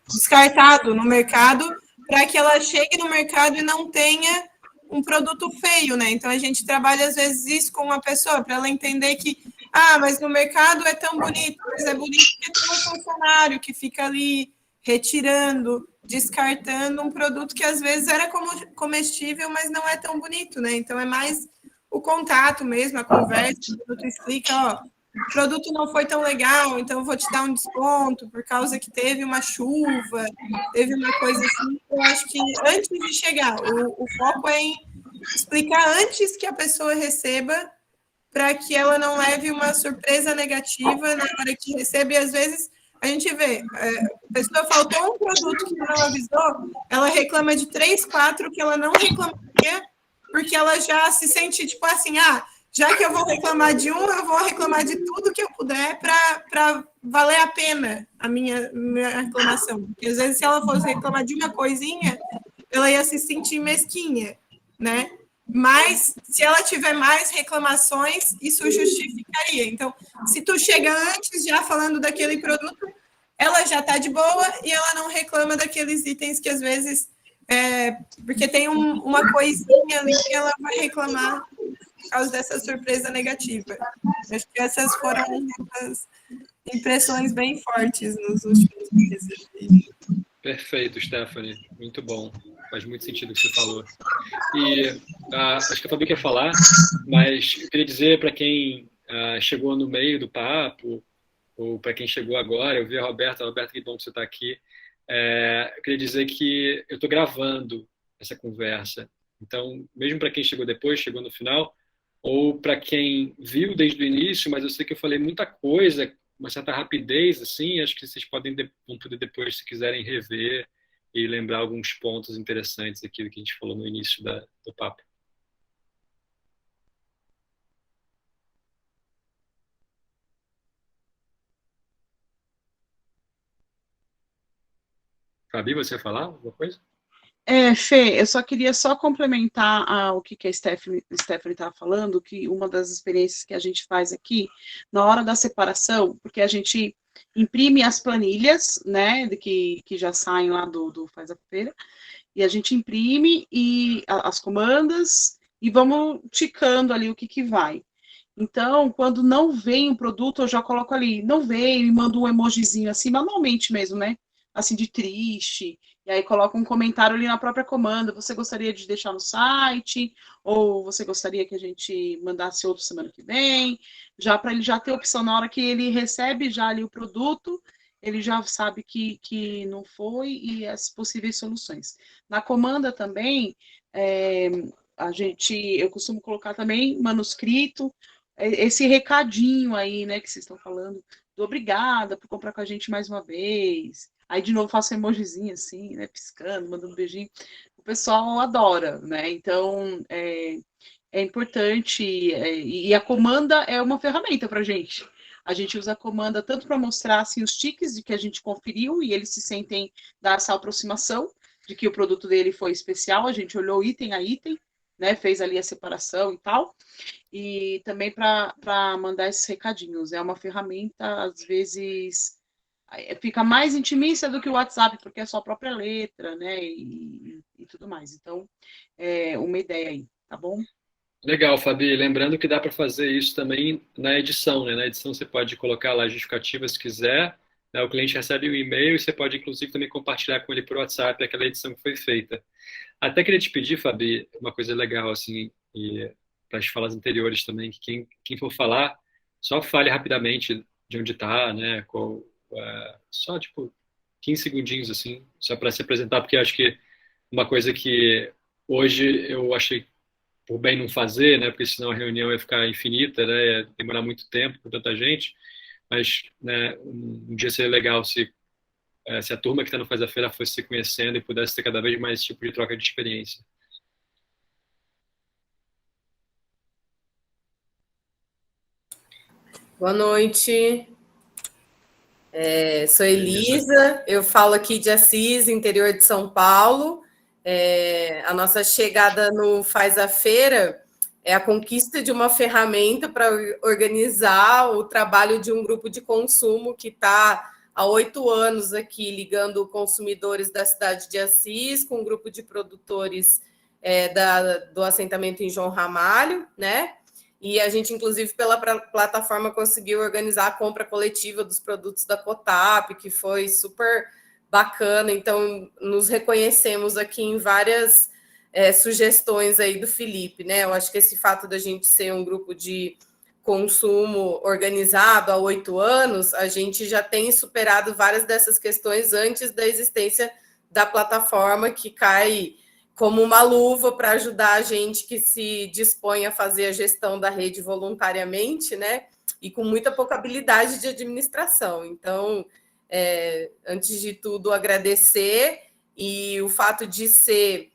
descartado no mercado, para que ela chegue no mercado e não tenha um produto feio, né? Então, a gente trabalha, às vezes, isso com uma pessoa, para ela entender que, mas no mercado é tão bonito, mas é bonito porque tem um funcionário que fica ali retirando, descartando um produto que, às vezes, era comestível, mas não é tão bonito, né? Então, é mais o contato mesmo, a conversa, o produto explica, o produto não foi tão legal, então eu vou te dar um desconto por causa que teve uma chuva, teve uma coisa assim. Eu acho que antes de chegar, o foco é em explicar antes que a pessoa receba, para que ela não leve uma surpresa negativa na hora que recebe. E às vezes a gente vê, a pessoa faltou um produto que não avisou, ela reclama de 3, 4 que ela não reclamaria, porque ela já se sente tipo assim, já que eu vou reclamar de eu vou reclamar de tudo que eu puder para valer a pena a minha reclamação. Porque às vezes, se ela fosse reclamar de uma coisinha, ela ia se sentir mesquinha, né? Mas, se ela tiver mais reclamações, isso justificaria. Então, se tu chega antes já falando daquele produto, ela já está de boa e ela não reclama daqueles itens que, às vezes, porque tem uma coisinha ali que ela vai reclamar por causa dessa surpresa negativa. Acho que essas foram as impressões bem fortes nos últimos meses. Perfeito, Stephanie. Muito bom. Faz muito sentido o que você falou. E acho que a Fabi quer falar, mas eu queria dizer para quem chegou no meio do papo, ou para quem chegou agora, eu vi a Roberta. Roberta, que bom que você está aqui. Eu queria dizer que eu estou gravando essa conversa. Então, mesmo para quem chegou depois, chegou no final, ou para quem viu desde o início, mas eu sei que eu falei muita coisa, uma certa rapidez, assim, acho que vocês vão poder depois, se quiserem, rever e lembrar alguns pontos interessantes aqui do que a gente falou no início do papo. Fabi, você ia falar alguma coisa? Fê, eu só queria complementar o que a Stephanie estava falando, que uma das experiências que a gente faz aqui, na hora da separação, porque a gente imprime as planilhas, né, que já saem lá do Faz a Feira, e a gente imprime as comandas e vamos ticando ali o que vai. Então, quando não vem o produto, eu já coloco ali, não veio, e mando um emojizinho assim, manualmente mesmo, né? Assim, de triste, e aí coloca um comentário ali na própria comanda, você gostaria de deixar no site, ou você gostaria que a gente mandasse outro semana que vem, já para ele já ter opção na hora que ele recebe já ali o produto, ele já sabe que não foi e as possíveis soluções. Na comanda também, eu costumo colocar também manuscrito, esse recadinho aí, né, que vocês estão falando, do obrigada por comprar com a gente mais uma vez. Aí, de novo, faço um emojizinho assim, né, piscando, mandando um beijinho. O pessoal adora, né? Então, é importante, e a comanda é uma ferramenta para a gente. A gente usa a comanda tanto para mostrar assim, os tiques de que a gente conferiu e eles se sentem dar essa aproximação de que o produto dele foi especial, a gente olhou item a item, né, fez ali a separação e tal, e também para mandar esses recadinhos. É uma ferramenta, às vezes, fica mais intimista do que o WhatsApp, porque é só a própria letra, né, e tudo mais. Então, é uma ideia aí, tá bom? Legal, Fabi. Lembrando que dá para fazer isso também na edição, né? Na edição você pode colocar lá a justificativa se quiser, né? O cliente recebe um e-mail e você pode, inclusive, também compartilhar com ele por WhatsApp aquela edição que foi feita. Até queria te pedir, Fabi, uma coisa legal, assim, e para as falas anteriores também, que quem for falar, só fale rapidamente de onde está, né? Só, tipo, 15 segundinhos, assim, só para se apresentar, porque acho que uma coisa que hoje eu achei por bem não fazer, né? Porque senão a reunião ia ficar infinita, né? Ia demorar muito tempo com tanta gente. Mas, né, um dia seria legal se a turma que está no Faz a Feira fosse se conhecendo e pudesse ter cada vez mais esse tipo de troca de experiência. Boa noite. Sou Elisa, eu falo aqui de Assis, interior de São Paulo. A nossa chegada no Faz a Feira é a conquista de uma ferramenta para organizar o trabalho de um grupo de consumo que está há 8 anos aqui ligando consumidores da cidade de Assis com um grupo de produtores do assentamento em João Ramalho, né? E a gente, inclusive, pela plataforma, conseguiu organizar a compra coletiva dos produtos da Cotap, que foi super bacana. Então, nos reconhecemos aqui em várias sugestões aí do Felipe, né? Eu acho que esse fato da gente ser um grupo de consumo organizado há 8 anos, a gente já tem superado várias dessas questões antes da existência da plataforma, que cai como uma luva para ajudar a gente que se dispõe a fazer a gestão da rede voluntariamente, né? E com muita pouca habilidade de administração. Então, antes de tudo, agradecer, e o fato de ser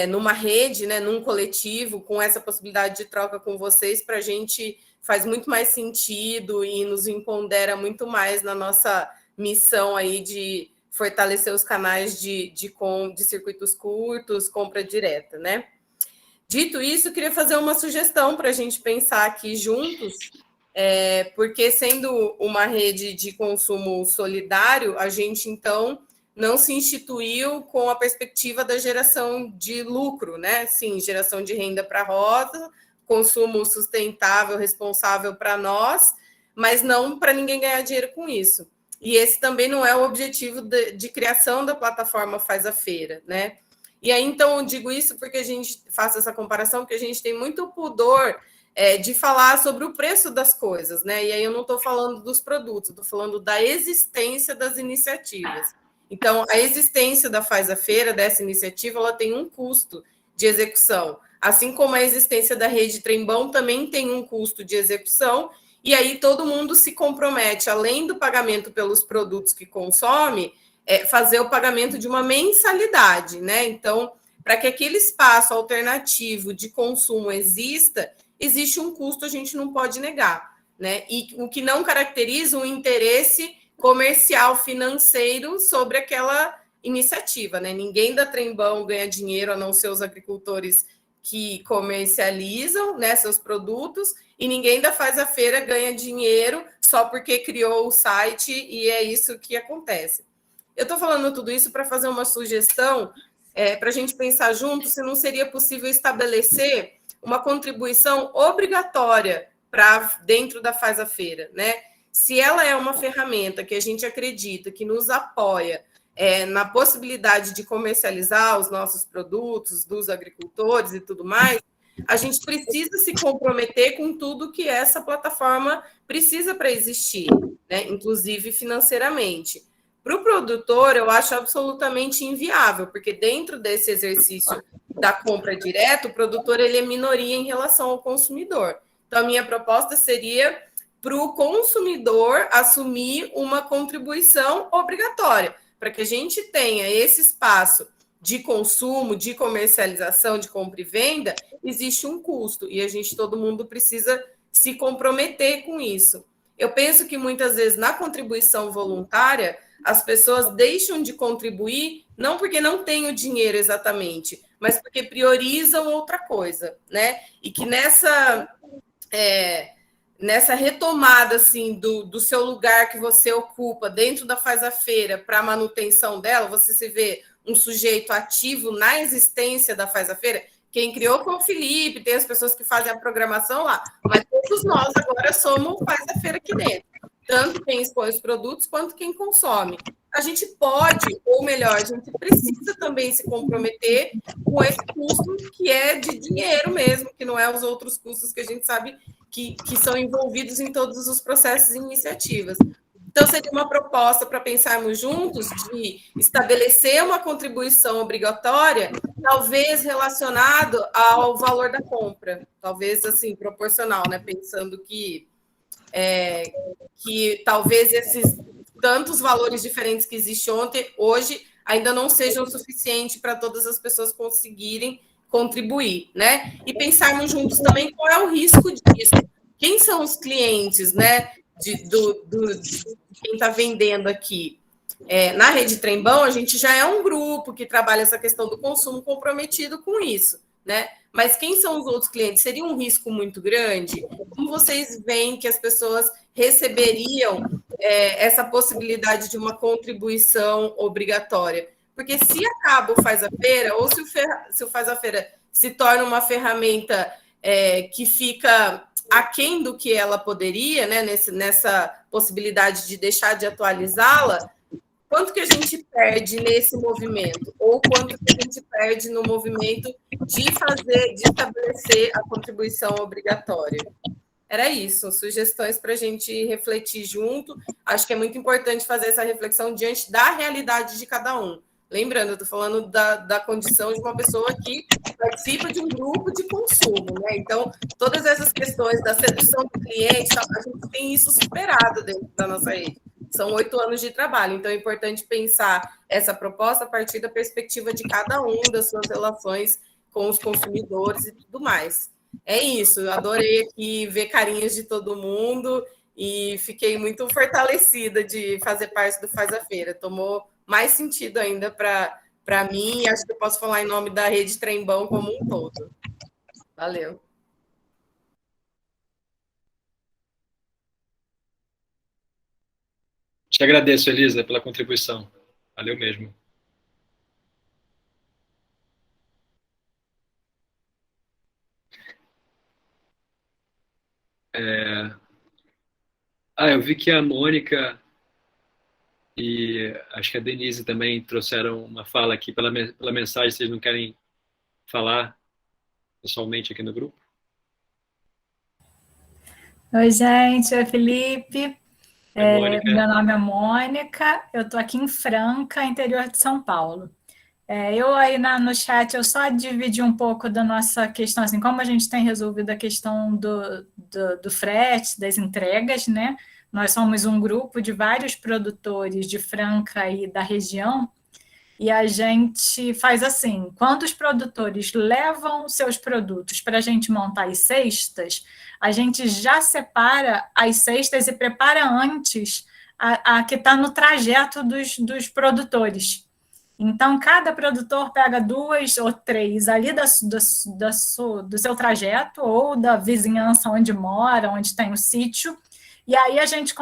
numa rede, né, num coletivo, com essa possibilidade de troca com vocês, para a gente faz muito mais sentido e nos empodera muito mais na nossa missão aí de fortalecer os canais de circuitos curtos, compra direta, né? Dito isso, queria fazer uma sugestão para a gente pensar aqui juntos, porque sendo uma rede de consumo solidário, a gente, então, não se instituiu com a perspectiva da geração de lucro, né? Sim, geração de renda para a roda, consumo sustentável, responsável para nós, mas não para ninguém ganhar dinheiro com isso. E esse também não é o objetivo de criação da plataforma Faz a Feira, né? E aí, então, eu digo isso porque a gente faz essa comparação, porque a gente tem muito pudor de falar sobre o preço das coisas, né? E aí eu não estou falando dos produtos, estou falando da existência das iniciativas. Então, a existência da Faz a Feira, dessa iniciativa, ela tem um custo de execução. Assim como a existência da Rede Trembão também tem um custo de execução, e aí todo mundo se compromete, além do pagamento pelos produtos que consome, fazer o pagamento de uma mensalidade, né? Então, para que aquele espaço alternativo de consumo existe um custo, a gente não pode negar, né? E o que não caracteriza um interesse comercial financeiro sobre aquela iniciativa, né? Ninguém da Trembão ganha dinheiro, a não ser os agricultores que comercializam, né, seus produtos, e ninguém da Faz a Feira ganha dinheiro só porque criou o site, e é isso que acontece. Eu estou falando tudo isso para fazer uma sugestão, para a gente pensar junto se não seria possível estabelecer uma contribuição obrigatória para dentro da Faz a Feira, né? Se ela é uma ferramenta que a gente acredita que nos apoia na possibilidade de comercializar os nossos produtos, dos agricultores e tudo mais, a gente precisa se comprometer com tudo que essa plataforma precisa para existir, né? Inclusive financeiramente. Para o produtor, eu acho absolutamente inviável, porque dentro desse exercício da compra direta, o produtor ele é minoria em relação ao consumidor. Então, a minha proposta seria para o consumidor assumir uma contribuição obrigatória, para que a gente tenha esse espaço de consumo, de comercialização, de compra e venda, existe um custo, e todo mundo precisa se comprometer com isso. Eu penso que muitas vezes na contribuição voluntária, as pessoas deixam de contribuir, não porque não têm o dinheiro exatamente, mas porque priorizam outra coisa, né? E que nessa retomada assim, do seu lugar que você ocupa dentro da Faz a Feira para a manutenção dela, você se vê um sujeito ativo na existência da Faz a Feira. Quem criou foi o Felipe, tem as pessoas que fazem a programação lá, mas todos nós agora somos Faz a Feira aqui dentro. Tanto quem expõe os produtos quanto quem consome. A gente pode, ou melhor, a gente precisa também se comprometer com esse custo que é de dinheiro mesmo, que não é os outros custos que a gente sabe que são envolvidos em todos os processos e iniciativas. Então, seria uma proposta para pensarmos juntos de estabelecer uma contribuição obrigatória, talvez relacionado ao valor da compra, talvez assim, proporcional, né? Pensando que talvez esses tantos valores diferentes que existem hoje ainda não sejam suficientes para todas as pessoas conseguirem contribuir, né? E pensarmos juntos também qual é o risco disso. Quem são os clientes, né? De quem está vendendo aqui. Na Rede Trembão, a gente já é um grupo que trabalha essa questão do consumo comprometido com isso, né? Mas quem são os outros clientes? Seria um risco muito grande? Como vocês veem que as pessoas receberiam essa possibilidade de uma contribuição obrigatória? Porque se acaba o Faz a Feira, ou se o Faz a Feira se torna uma ferramenta que fica aquém do que ela poderia, né, nessa possibilidade de deixar de atualizá-la, quanto que a gente perde nesse movimento? Ou quanto que a gente perde no movimento de estabelecer a contribuição obrigatória? Era isso, sugestões para a gente refletir junto. Acho que é muito importante fazer essa reflexão diante da realidade de cada um. Lembrando, eu estou falando da condição de uma pessoa que participa de um grupo de consumo, né? Então, todas essas questões da sedução do cliente, a gente tem isso superado dentro da nossa rede. São 8 anos de trabalho, então é importante pensar essa proposta a partir da perspectiva de cada um, das suas relações com os consumidores e tudo mais. É isso, eu adorei aqui ver carinhas de todo mundo e fiquei muito fortalecida de fazer parte do Faz a Feira. Tomou mais sentido ainda para mim, e acho que eu posso falar em nome da Rede Trembão como um todo. Valeu. Te agradeço, Elisa, pela contribuição. Valeu mesmo. Eu vi que a Mônica e acho que a Denise também trouxeram uma fala aqui pela mensagem. Vocês não querem falar pessoalmente aqui no grupo? Oi, gente. Oi, Felipe. Mônica. Meu nome é Mônica. Eu estou aqui em Franca, interior de São Paulo. Eu aí no chat, eu só dividi um pouco da nossa questão, assim, como a gente tem resolvido a questão do frete, das entregas, né? Nós somos um grupo de vários produtores de Franca e da região, e a gente faz assim, quando os produtores levam seus produtos para a gente montar as cestas, a gente já separa as cestas e prepara antes a que está no trajeto dos produtores. Então, cada produtor pega 2 ou 3 ali do seu trajeto ou da vizinhança onde mora, onde tem o sítio, e aí a gente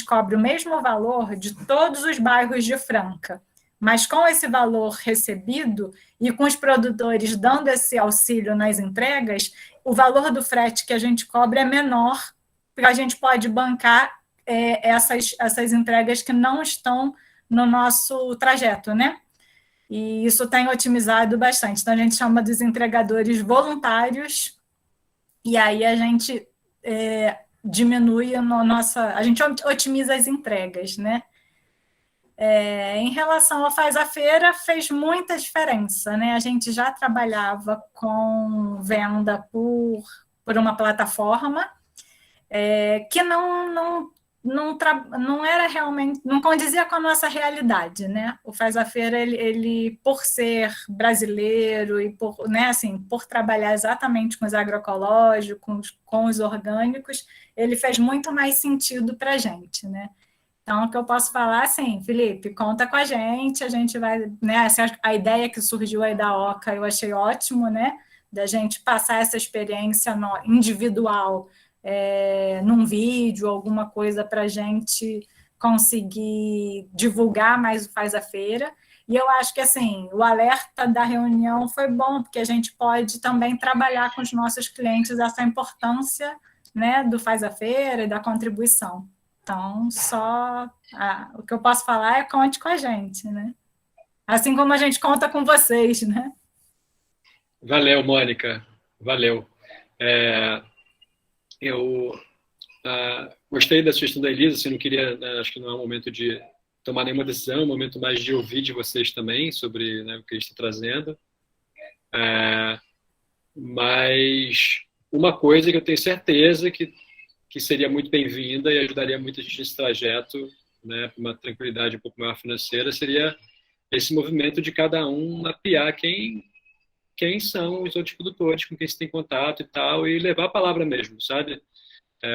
cobre o mesmo valor de todos os bairros de Franca. Mas com esse valor recebido e com os produtores dando esse auxílio nas entregas, o valor do frete que a gente cobra é menor, porque a gente pode bancar essas entregas que não estão no nosso trajeto, né? E isso tem otimizado bastante. Então, a gente chama dos entregadores voluntários, e aí a gente diminui a gente otimiza as entregas, né? Em relação ao Faz a Feira, fez muita diferença, né? A gente já trabalhava com venda por uma plataforma que não era realmente, não condizia com a nossa realidade, né? O Faz a Feira, ele por ser brasileiro e por, né, assim, por trabalhar exatamente com os agroecológicos, com os orgânicos, ele fez muito mais sentido para a gente, né? Então, o que eu posso falar, assim, Felipe, conta com a gente vai, né, a ideia que surgiu aí da Oca, eu achei ótimo, né, da gente passar essa experiência individual num vídeo, alguma coisa para a gente conseguir divulgar mais o Faz a Feira. E eu acho que, assim, o alerta da reunião foi bom, porque a gente pode também trabalhar com os nossos clientes essa importância, né, do Faz a Feira e da contribuição. Então, o que eu posso falar é conte com a gente, né? Assim como a gente conta com vocês, né? Valeu, Mônica. Valeu. Eu gostei da sugestão da Elisa, assim, não queria, né, acho que não é um momento de tomar nenhuma decisão, é um momento mais de ouvir de vocês também sobre, né, o que a gente está trazendo. Mas uma coisa que eu tenho certeza que seria muito bem-vinda e ajudaria muito a gente nesse trajeto, né, para uma tranquilidade um pouco maior financeira, seria esse movimento de cada um mapear quem são os outros produtores, com quem se tem contato e tal, e levar a palavra mesmo, sabe?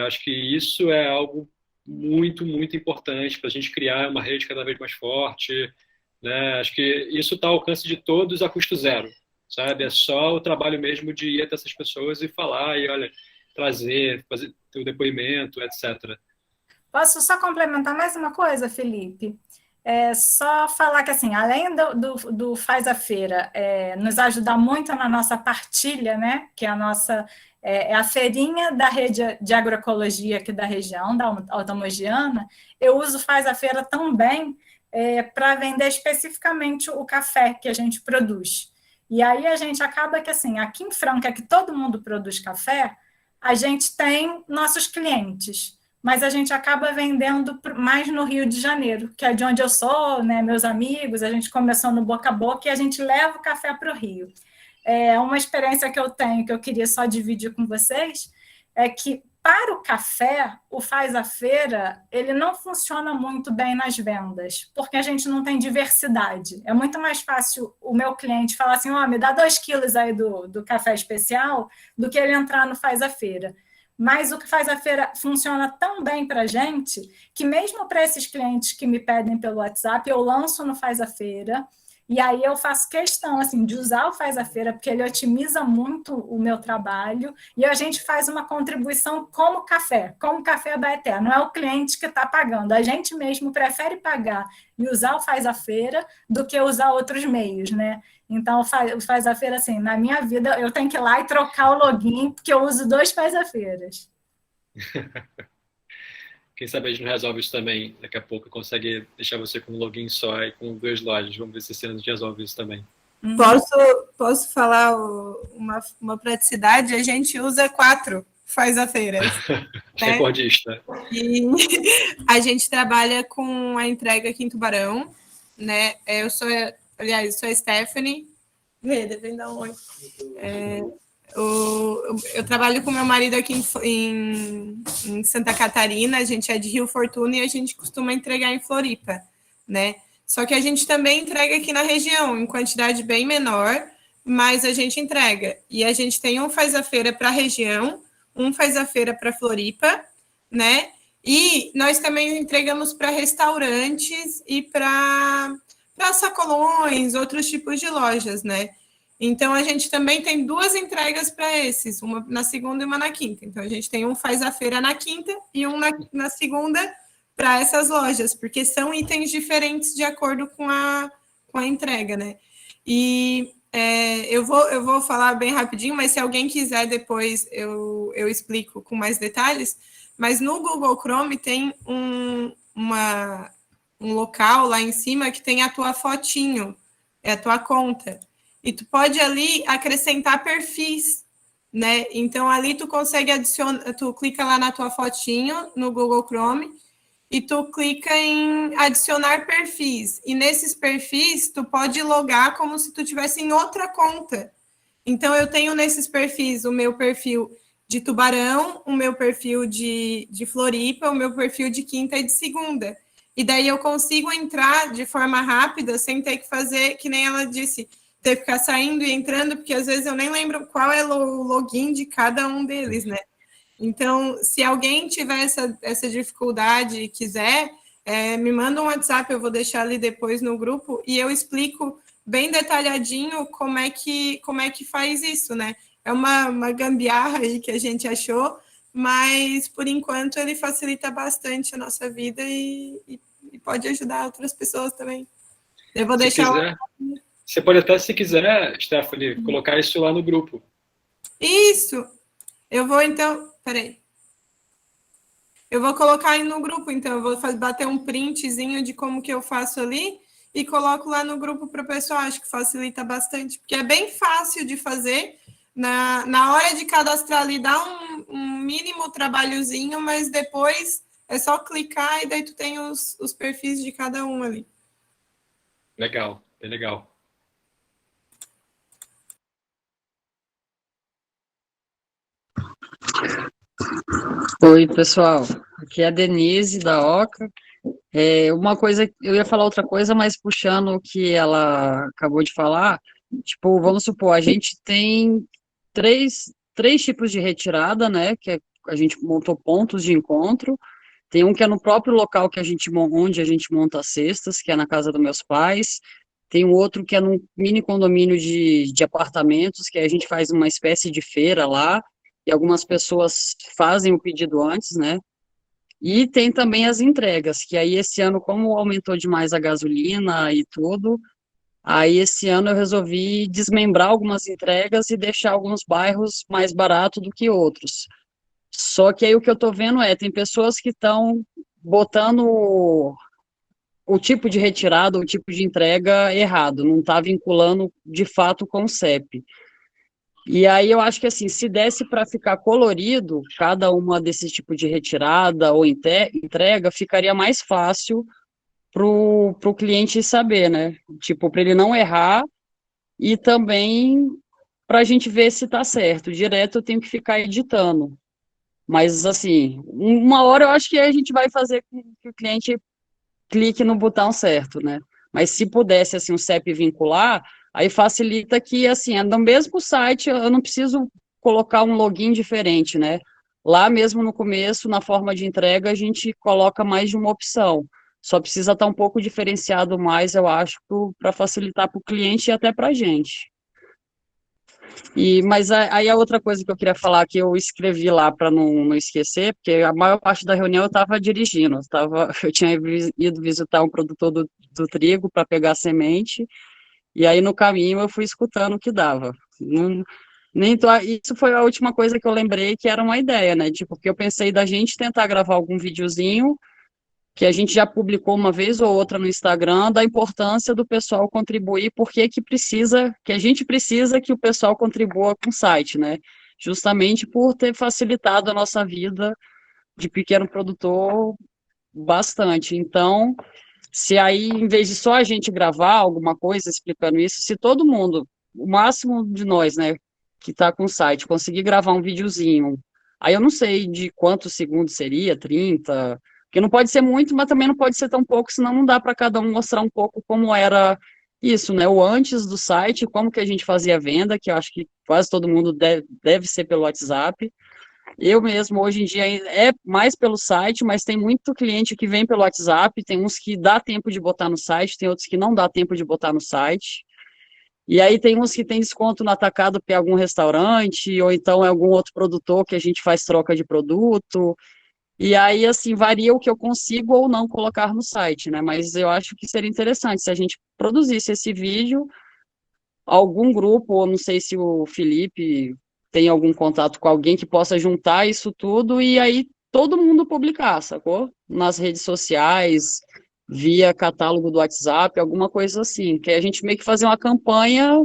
Acho que isso é algo muito, muito importante para a gente criar uma rede cada vez mais forte, né? Acho que isso está ao alcance de todos a custo zero, sabe? É só o trabalho mesmo de ir até essas pessoas e falar, e olha, trazer, fazer o depoimento, etc. Posso só complementar mais uma coisa, Felipe? Só falar que, assim, além do Faz a Feira nos ajudar muito na nossa partilha, né, que é a feirinha da rede de agroecologia aqui da região, da Alta Mogiana, eu uso Faz a Feira também para vender especificamente o café que a gente produz. E aí a gente acaba que, assim, aqui em Franca, que todo mundo produz café, a gente tem nossos clientes, mas a gente acaba vendendo mais no Rio de Janeiro, que é de onde eu sou, né, meus amigos, a gente começou no boca a boca e a gente leva o café para o Rio. Uma experiência que eu tenho, que eu queria só dividir com vocês, é que para o café, o Faz a Feira, ele não funciona muito bem nas vendas, porque a gente não tem diversidade. É muito mais fácil o meu cliente falar assim, me dá 2 quilos aí do café especial, do que ele entrar no Faz a Feira. Mas o que Faz a Feira funciona tão bem para a gente, que mesmo para esses clientes que me pedem pelo WhatsApp, eu lanço no Faz a Feira, e aí eu faço questão, assim, de usar o Faz a Feira, porque ele otimiza muito o meu trabalho, e a gente faz uma contribuição como café Abaeté. Não é o cliente que está pagando, a gente mesmo prefere pagar e usar o Faz a Feira do que usar outros meios, né? Então, o Faz a Feira, assim, na minha vida, eu tenho que ir lá e trocar o login, porque eu uso 2 Faz a Feiras. Quem sabe a gente não resolve isso também. Daqui a pouco consegue deixar você com um login só e com 2 lojas. Vamos ver se esse ano a gente resolve isso também. Posso falar uma praticidade? A gente usa 4 Faz a Feira. Recordista. E a gente trabalha com a entrega aqui em Tubarão, né? Eu sou a Stephanie. Vem dar um oi. Eu trabalho com meu marido aqui em Santa Catarina, a gente é de Rio Fortuna e a gente costuma entregar em Floripa, né? Só que a gente também entrega aqui na região, em quantidade bem menor, mas a gente entrega. E a gente tem um Faz a Feira para a região, um Faz a Feira para Floripa, né? E nós também entregamos para restaurantes e para sacolões, outros tipos de lojas, né? Então, a gente também tem 2 entregas para esses, uma na segunda e uma na quinta. Então, a gente tem um Faz a Feira na quinta e um na segunda para essas lojas, porque são itens diferentes de acordo com a entrega, né? E eu vou falar bem rapidinho, mas se alguém quiser depois eu explico com mais detalhes. Mas no Google Chrome tem um local lá em cima que tem a tua fotinho, é a tua conta. E tu pode ali acrescentar perfis, né? Então, ali tu consegue adicionar, tu clica lá na tua fotinho no Google Chrome e tu clica em adicionar perfis. E nesses perfis, tu pode logar como se tu tivesse em outra conta. Então, eu tenho nesses perfis o meu perfil de Tubarão, o meu perfil de Floripa, o meu perfil de quinta e de segunda. E daí eu consigo entrar de forma rápida, sem ter que fazer, que nem ela disse, ter que ficar saindo e entrando, porque às vezes eu nem lembro qual é o login de cada um deles, né? Então, se alguém tiver essa dificuldade e quiser, me manda um WhatsApp, eu vou deixar ali depois no grupo, e eu explico bem detalhadinho como é que faz isso, né? É uma gambiarra aí que a gente achou, mas, por enquanto, ele facilita bastante a nossa vida e pode ajudar outras pessoas também. Eu vou deixar... quiser, você pode até, se quiser, Stephanie, colocar isso lá no grupo. Isso! Eu vou, então... Peraí. Eu vou colocar aí no grupo, então. Eu vou bater um printzinho de como que eu faço ali e coloco lá no grupo para o pessoal. Acho que facilita bastante, porque é bem fácil de fazer. Na hora de cadastrar ali, dá um mínimo trabalhozinho, mas depois é só clicar e daí tu tem os perfis de cada um ali. Legal, bem legal. Oi, pessoal. Aqui é a Denise, da Oca. Uma coisa, eu ia falar outra coisa, mas puxando o que ela acabou de falar, tipo, vamos supor, a gente tem três tipos de retirada, né, a gente montou pontos de encontro. Tem um que é no próprio local que onde a gente monta as cestas, que é na casa dos meus pais. Tem um outro que é num mini condomínio de apartamentos, que a gente faz uma espécie de feira lá, e algumas pessoas fazem o pedido antes, né? E tem também as entregas, que aí esse ano, como aumentou demais a gasolina e tudo, aí esse ano eu resolvi desmembrar algumas entregas e deixar alguns bairros mais barato do que outros. Só que aí o que eu tô vendo tem pessoas que estão botando o tipo de retirada, o tipo de entrega errado, não está vinculando de fato com o CEP. E aí eu acho que assim, se desse para ficar colorido, cada uma desses tipos de retirada ou entrega, ficaria mais fácil para o cliente saber, né? Tipo, para ele não errar e também para a gente ver se está certo. Direto eu tenho que ficar editando. Mas, assim, uma hora eu acho que a gente vai fazer com que o cliente clique no botão certo, né? Mas se pudesse, assim, o CEP vincular, aí facilita que, assim, no mesmo site eu não preciso colocar um login diferente, né? Lá mesmo no começo, na forma de entrega, a gente coloca mais de uma opção. Só precisa estar um pouco diferenciado mais, eu acho, para facilitar para o cliente e até para a gente. Mas aí a outra coisa que eu queria falar, que eu escrevi lá para não esquecer, porque a maior parte da reunião eu estava dirigindo, eu tinha ido visitar um produtor do trigo para pegar semente, e aí no caminho eu fui escutando o que dava. Isso foi a última coisa que eu lembrei, que era uma ideia, né? Tipo, porque eu pensei da gente tentar gravar algum videozinho que a gente já publicou uma vez ou outra no Instagram, da importância do pessoal contribuir, porque que a gente precisa que o pessoal contribua com o site, né? Justamente por ter facilitado a nossa vida de pequeno produtor bastante. Então, se aí, em vez de só a gente gravar alguma coisa explicando isso, se todo mundo, o máximo de nós, né, que está com o site, conseguir gravar um videozinho, aí eu não sei de quantos segundos seria, 30, porque não pode ser muito, mas também não pode ser tão pouco, senão não dá para cada um mostrar um pouco como era isso, né? O antes do site, como que a gente fazia a venda, que eu acho que quase todo mundo deve ser pelo WhatsApp. Eu mesmo, hoje em dia, é mais pelo site, mas tem muito cliente que vem pelo WhatsApp, tem uns que dá tempo de botar no site, tem outros que não dá tempo de botar no site. E aí tem uns que tem desconto no atacado para algum restaurante, ou então é algum outro produtor que a gente faz troca de produto. E aí, assim, varia o que eu consigo ou não colocar no site, né? Mas eu acho que seria interessante se a gente produzisse esse vídeo, algum grupo, ou não sei se o Felipe tem algum contato com alguém que possa juntar isso tudo e aí todo mundo publicar, sacou? Nas redes sociais, via catálogo do WhatsApp, alguma coisa assim, que a gente meio que fazer uma campanha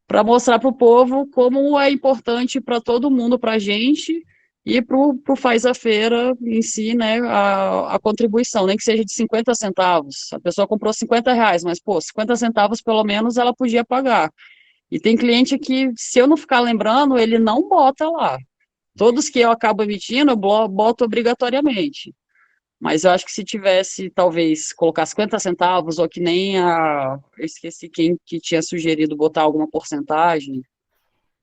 para mostrar para o povo como é importante para todo mundo, para a gente, e para o Faz a Feira em si, né, a contribuição, nem que seja de 50 centavos. A pessoa comprou 50 reais, mas, pô, 50 centavos pelo menos ela podia pagar. E tem cliente que, se eu não ficar lembrando, ele não bota lá. Todos que eu acabo emitindo, eu boto obrigatoriamente. Mas eu acho que se tivesse, talvez, colocar 50 centavos, ou que nem eu esqueci quem que tinha sugerido botar alguma porcentagem,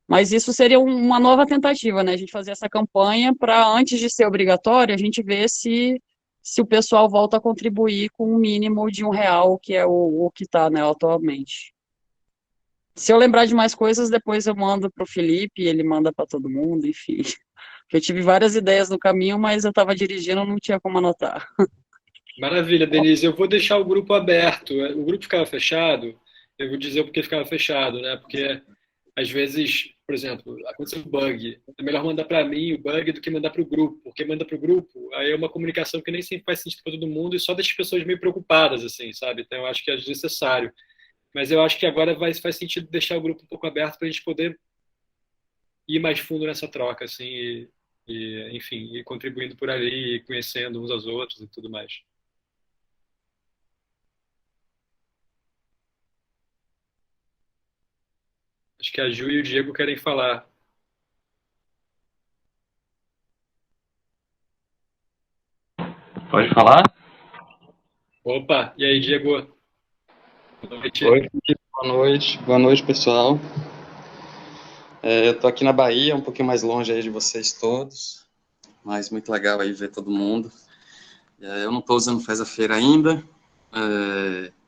mas isso seria uma nova tentativa, né? A gente fazer essa campanha para, antes de ser obrigatório, a gente ver se o pessoal volta a contribuir com um mínimo de R$ 1, que é o que está, né, atualmente. Se eu lembrar de mais coisas, depois eu mando para o Felipe, ele manda para todo mundo, enfim. Eu tive várias ideias no caminho, mas eu estava dirigindo, não tinha como anotar. Maravilha, Denise. Eu vou deixar o grupo aberto. O grupo ficava fechado, eu vou dizer porque ficava fechado, né? Porque às vezes, por exemplo, aconteceu um bug. É melhor mandar para mim o bug do que mandar para o grupo, porque manda para o grupo, aí é uma comunicação que nem sempre faz sentido para todo mundo e só deixa as pessoas meio preocupadas, assim, sabe? Então eu acho que é desnecessário. Mas eu acho que agora faz sentido deixar o grupo um pouco aberto para a gente poder ir mais fundo nessa troca, assim, enfim, ir contribuindo por ali, e conhecendo uns aos outros e tudo mais. Acho que a Ju e o Diego querem falar. Pode falar? Opa, e aí, Diego? Boa noite. Oi, boa noite, pessoal. Eu tô aqui na Bahia, um pouquinho mais longe aí de vocês todos, mas muito legal aí ver todo mundo. Eu não estou usando Faz a Feira ainda,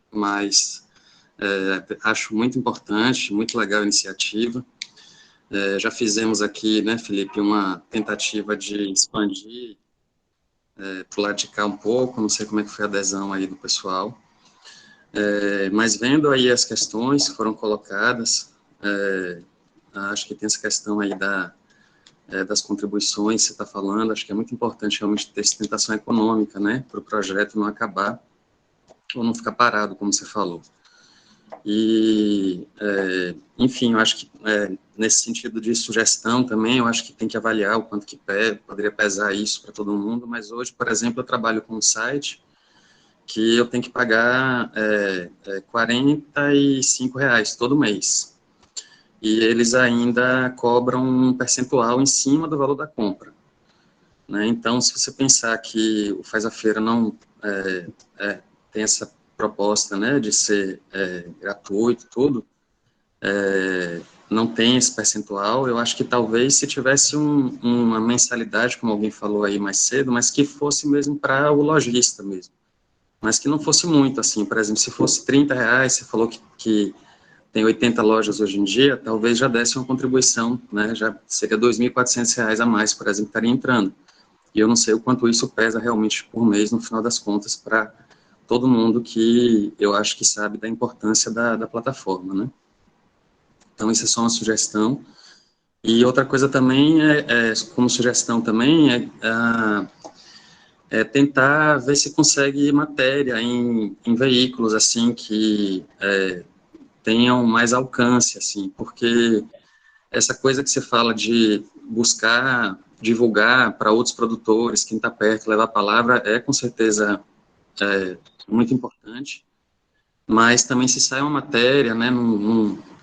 mas acho muito importante, muito legal a iniciativa. Já fizemos aqui, né, Felipe, uma tentativa de expandir pro lado de cá um pouco, não sei como é que foi a adesão aí do pessoal. Mas vendo aí as questões que foram colocadas, acho que tem essa questão aí das contribuições que você está falando, acho que é muito importante realmente ter sustentação econômica, né, para o projeto não acabar ou não ficar parado, como você falou. E, enfim, eu acho que nesse sentido de sugestão também, eu acho que tem que avaliar o quanto que poderia pesar isso para todo mundo, mas hoje, por exemplo, eu trabalho com um site que eu tenho que pagar R$ 45 todo mês. E eles ainda cobram um percentual em cima do valor da compra, né? Então, se você pensar que o Faz a Feira não tem essa proposta, né, de ser gratuito, tudo, não tem esse percentual, eu acho que talvez se tivesse uma mensalidade, como alguém falou aí mais cedo, mas que fosse mesmo para o lojista mesmo, mas que não fosse muito, assim, por exemplo, se fosse R$ 30, você falou que tem 80 lojas hoje em dia, talvez já desse uma contribuição, né, já seria R$ 2.400 a mais, por exemplo, que estaria entrando. E eu não sei o quanto isso pesa realmente por mês, no final das contas, para todo mundo que eu acho que sabe da importância da plataforma, né. Então, isso é só uma sugestão. E outra coisa também, como sugestão também, tentar ver se consegue matéria em veículos, assim, que tenham mais alcance, assim, porque essa coisa que você fala de buscar divulgar para outros produtores, quem está perto, levar a palavra, com certeza muito importante, mas também se sai uma matéria, né,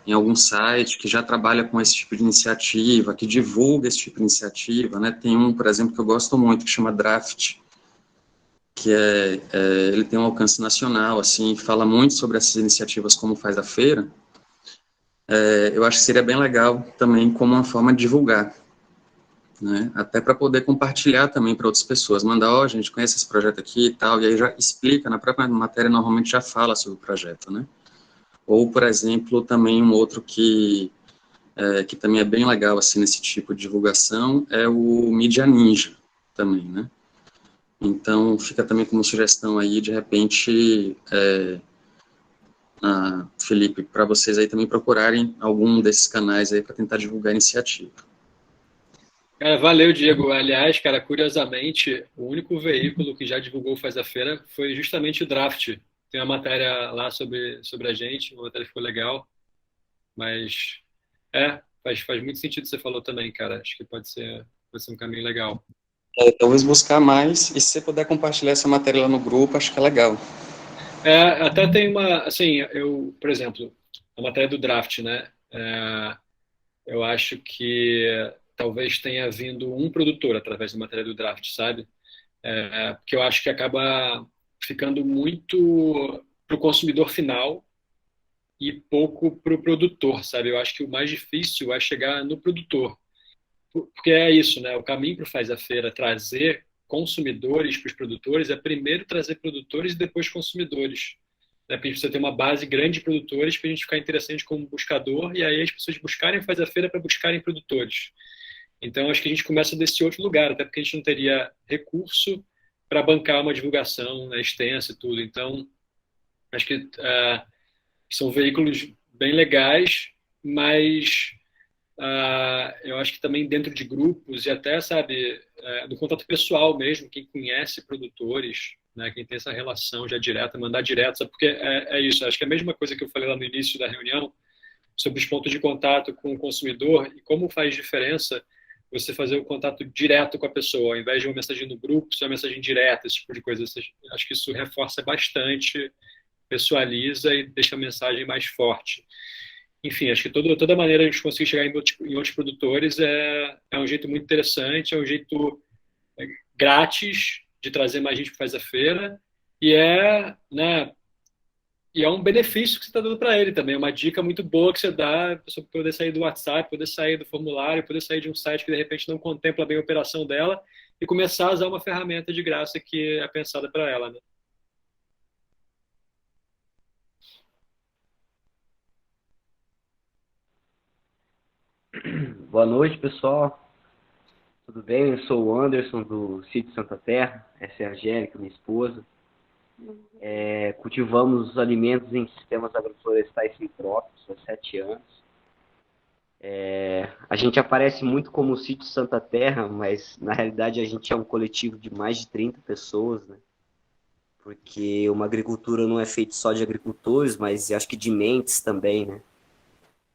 em algum site que já trabalha com esse tipo de iniciativa, que divulga esse tipo de iniciativa, né, tem um, por exemplo, que eu gosto muito, que chama Draft, que ele tem um alcance nacional, assim, fala muito sobre essas iniciativas como Faz a Feira. Eu acho que seria bem legal também como uma forma de divulgar, né, até para poder compartilhar também para outras pessoas, mandar, a gente conhece esse projeto aqui e tal, e aí já explica, na própria matéria normalmente já fala sobre o projeto, né, ou, por exemplo, também um outro que também é bem legal, assim, nesse tipo de divulgação, é o Mídia Ninja, também, né. Então, fica também como sugestão aí, de repente, Felipe, para vocês aí também procurarem algum desses canais aí para tentar divulgar a iniciativa. Cara, valeu, Diego. Aliás, cara, curiosamente, o único veículo que já divulgou o Faz a Feira foi justamente o Draft. Tem uma matéria lá sobre a gente, uma matéria que ficou legal, mas faz muito sentido o que você falou também, cara. Acho que pode ser vai ser um caminho legal. Talvez buscar mais, e se você puder compartilhar essa matéria lá no grupo, acho que é legal. Até tem uma, assim, por exemplo, a matéria do draft, né? Eu acho que talvez tenha vindo um produtor através da matéria do draft, sabe? Porque eu acho que acaba ficando muito para o consumidor final e pouco para o produtor, sabe? Eu acho que o mais difícil é chegar no produtor, porque é isso, né? O caminho para o Faz a Feira trazer consumidores para os produtores é primeiro trazer produtores e depois consumidores. Né? Porque a gente precisa ter uma base grande de produtores para a gente ficar interessante como buscador e aí as pessoas buscarem o Faz a Feira para buscarem produtores. Então, acho que a gente começa desse outro lugar, até porque a gente não teria recurso para bancar uma divulgação, né, extensa e tudo. Então, acho que são veículos bem legais, mas eu acho que também dentro de grupos e até, sabe, do contato pessoal mesmo, quem conhece produtores, né, quem tem essa relação já direta, mandar direto, sabe? Porque é isso, acho que é a mesma coisa que eu falei lá no início da reunião, sobre os pontos de contato com o consumidor e como faz diferença você fazer o contato direto com a pessoa, ao invés de uma mensagem no grupo, só uma mensagem direta, esse tipo de coisa. Acho que isso reforça bastante, pessoaliza e deixa a mensagem mais forte. Enfim, acho que toda maneira a gente conseguir chegar em outros produtores é um jeito muito interessante, é um jeito grátis de trazer mais gente que faz a feira né, e é um benefício que você está dando para ele também, uma dica muito boa que você dá, a pessoa poder sair do WhatsApp, poder sair do formulário, poder sair de um site que de repente não contempla bem a operação dela e começar a usar uma ferramenta de graça que é pensada para ela, né? Boa noite, pessoal. Tudo bem? Eu sou o Anderson, do Sítio Santa Terra. Essa é a Angélica, minha esposa. Cultivamos os alimentos em sistemas agroflorestais sintrópicos há 7 anos. A gente aparece muito como o Sítio Santa Terra, mas na realidade a gente é um coletivo de mais de 30 pessoas, né? Porque uma agricultura não é feita só de agricultores, mas acho que de mentes também, né?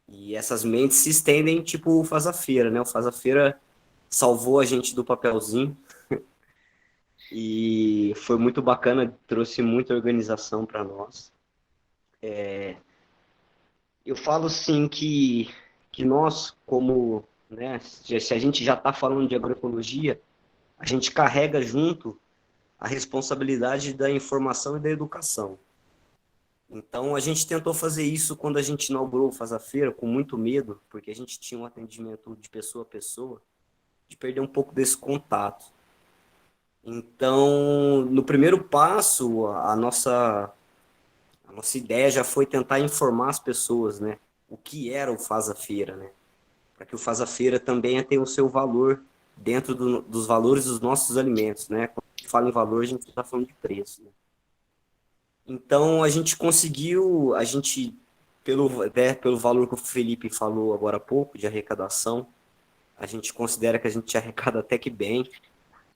E essas mentes se estendem tipo o Faz a Feira, né? O Faz a Feira salvou a gente do papelzinho e foi muito bacana, trouxe muita organização para nós. Eu falo sim que nós, como, né, se a gente já está falando de agroecologia, a gente carrega junto a responsabilidade da informação e da educação. Então, a gente tentou fazer isso quando a gente inaugurou o Faz a Feira, com muito medo, porque a gente tinha um atendimento de pessoa a pessoa, de perder um pouco desse contato. Então, no primeiro passo, a nossa ideia já foi tentar informar as pessoas, né, o que era o Faz a Feira, né, para que o Faz a Feira também tenha o seu valor dentro dos valores dos nossos alimentos, né. Quando a gente fala em valor, a gente está falando de preço, né. Então, a gente conseguiu, pelo valor que o Felipe falou agora há pouco, de arrecadação, a gente considera que a gente arrecada até que bem,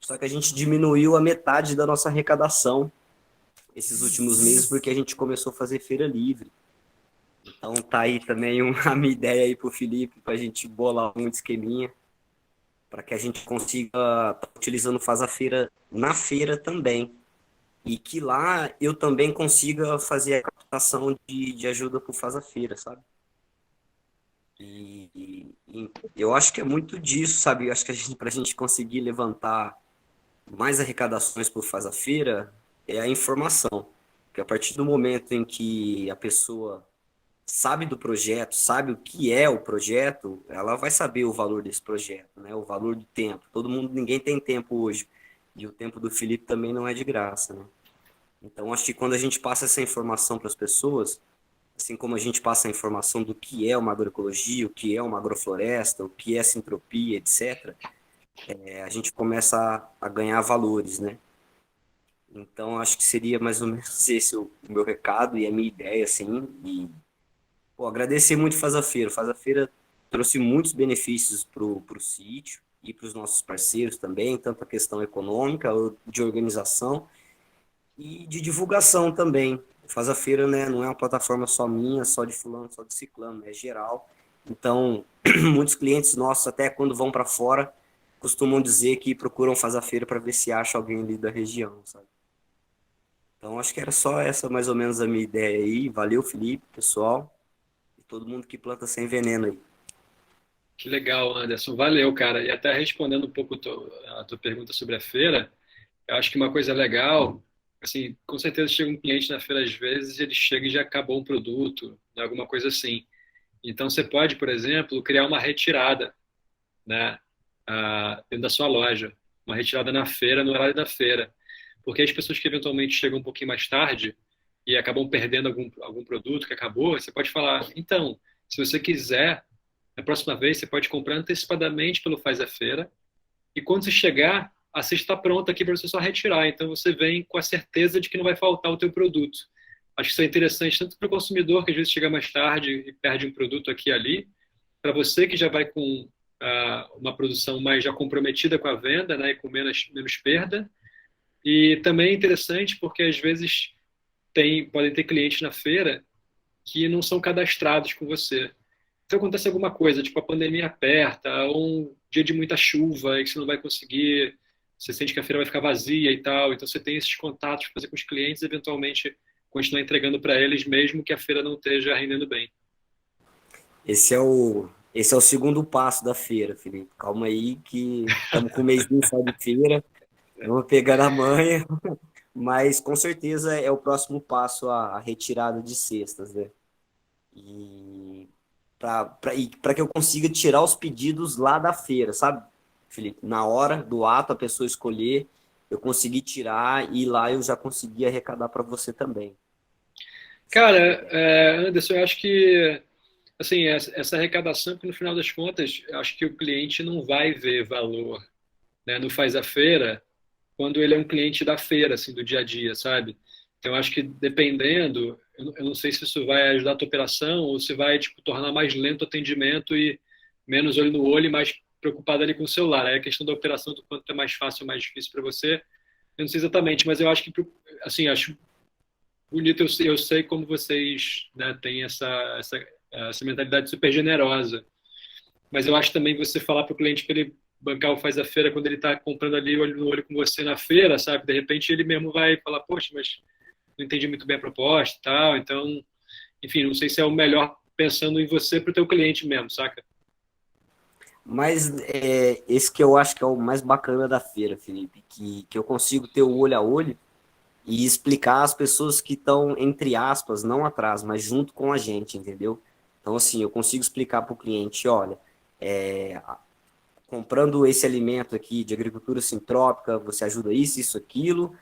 só que a gente diminuiu a metade da nossa arrecadação esses últimos meses, porque a gente começou a fazer feira livre. Então, tá aí também a minha ideia aí pro Felipe, para a gente bolar um esqueminha, para que a gente consiga estar utilizando o Faz a Feira na feira também. E que lá eu também consiga fazer a captação de ajuda para o Faz a Feira, sabe? E eu acho que é muito disso, sabe? Eu acho que para a gente conseguir levantar mais arrecadações para o Faz a Feira é a informação. Porque a partir do momento em que a pessoa sabe do projeto, sabe o que é o projeto, ela vai saber o valor desse projeto, né? O valor do tempo. Ninguém tem tempo hoje. E o tempo do Felipe também não é de graça, né? Então, acho que quando a gente passa essa informação para as pessoas, assim como a gente passa a informação do que é uma agroecologia, o que é uma agrofloresta, o que é sintropia, etc., a gente começa a ganhar valores, né? Então, acho que seria mais ou menos esse o meu recado e a minha ideia, assim. E, agradecer muito o Faz a Feira. O Faz a Feira trouxe muitos benefícios para o sítio e para os nossos parceiros também, tanto a questão econômica, de organização, e de divulgação também. Faz a Feira, né, não é uma plataforma só minha, só de fulano, só de ciclano, é geral. Então, muitos clientes nossos, até quando vão para fora, costumam dizer que procuram fazer a feira para ver se acha alguém ali da região, sabe? Então, acho que era só essa mais ou menos a minha ideia aí. Valeu, Felipe, pessoal, e todo mundo que planta sem veneno aí. Que legal, Anderson. Valeu, cara. E até respondendo um pouco a tua pergunta sobre a feira, eu acho que uma coisa legal, assim, com certeza chega um cliente na feira às vezes, ele chega e já acabou um produto, né, alguma coisa assim. Então você pode, por exemplo, criar uma retirada, né, dentro da sua loja, uma retirada na feira, no horário da feira, porque as pessoas que eventualmente chegam um pouquinho mais tarde e acabam perdendo algum produto que acabou, você pode falar, então, se você quiser, na próxima vez você pode comprar antecipadamente pelo Faz a Feira e quando você chegar, a cesta está pronta aqui para você só retirar. Então você vem com a certeza de que não vai faltar o teu produto. Acho que isso é interessante tanto para o consumidor, que às vezes chega mais tarde e perde um produto aqui e ali, para você que já vai com uma produção mais já comprometida com a venda, né, e com menos perda. E também é interessante porque às vezes podem ter clientes na feira que não são cadastrados com você. Se acontece alguma coisa, tipo a pandemia aperta, ou um dia de muita chuva e que você não vai conseguir, você sente que a feira vai ficar vazia e tal, então você tem esses contatos para fazer com os clientes e eventualmente continuar entregando para eles mesmo que a feira não esteja rendendo bem. Esse é o segundo passo da feira, Felipe. Calma aí que estamos com o mêsinho só de feira, vamos pegar a manha, mas com certeza é o próximo passo a retirada de cestas, né? E para que eu consiga tirar os pedidos lá da feira, sabe, Felipe? Na hora do ato, a pessoa escolher, eu consegui tirar e lá eu já consegui arrecadar para você também. Cara, Anderson, eu acho que assim, essa arrecadação, que no final das contas, eu acho que o cliente não vai ver valor, né, no Faz a Feira quando ele é um cliente da feira, assim, do dia a dia, sabe? Então, eu acho que dependendo, eu não sei se isso vai ajudar a tua operação ou se vai, tipo, tornar mais lento o atendimento e menos olho no olho e mais preocupado ali com o celular. Aí a questão da operação, do quanto é mais fácil ou mais difícil para você, eu não sei exatamente, mas eu acho que, assim, acho bonito, eu sei como vocês, né, têm essa mentalidade super generosa. Mas eu acho também você falar para o cliente para ele bancar o Faz a Feira quando ele está comprando ali olho no olho com você na feira, sabe? De repente ele mesmo vai falar, poxa, mas não entendi muito bem a proposta e tal. Então, enfim, não sei se é o melhor pensando em você para o teu cliente mesmo, saca? Mas esse que eu acho que é o mais bacana da feira, Felipe, que eu consigo ter o olho a olho e explicar às pessoas que estão, entre aspas, não atrás, mas junto com a gente, entendeu? Então, assim, eu consigo explicar para o cliente, olha, comprando esse alimento aqui de agricultura sintrópica, você ajuda isso, aquilo,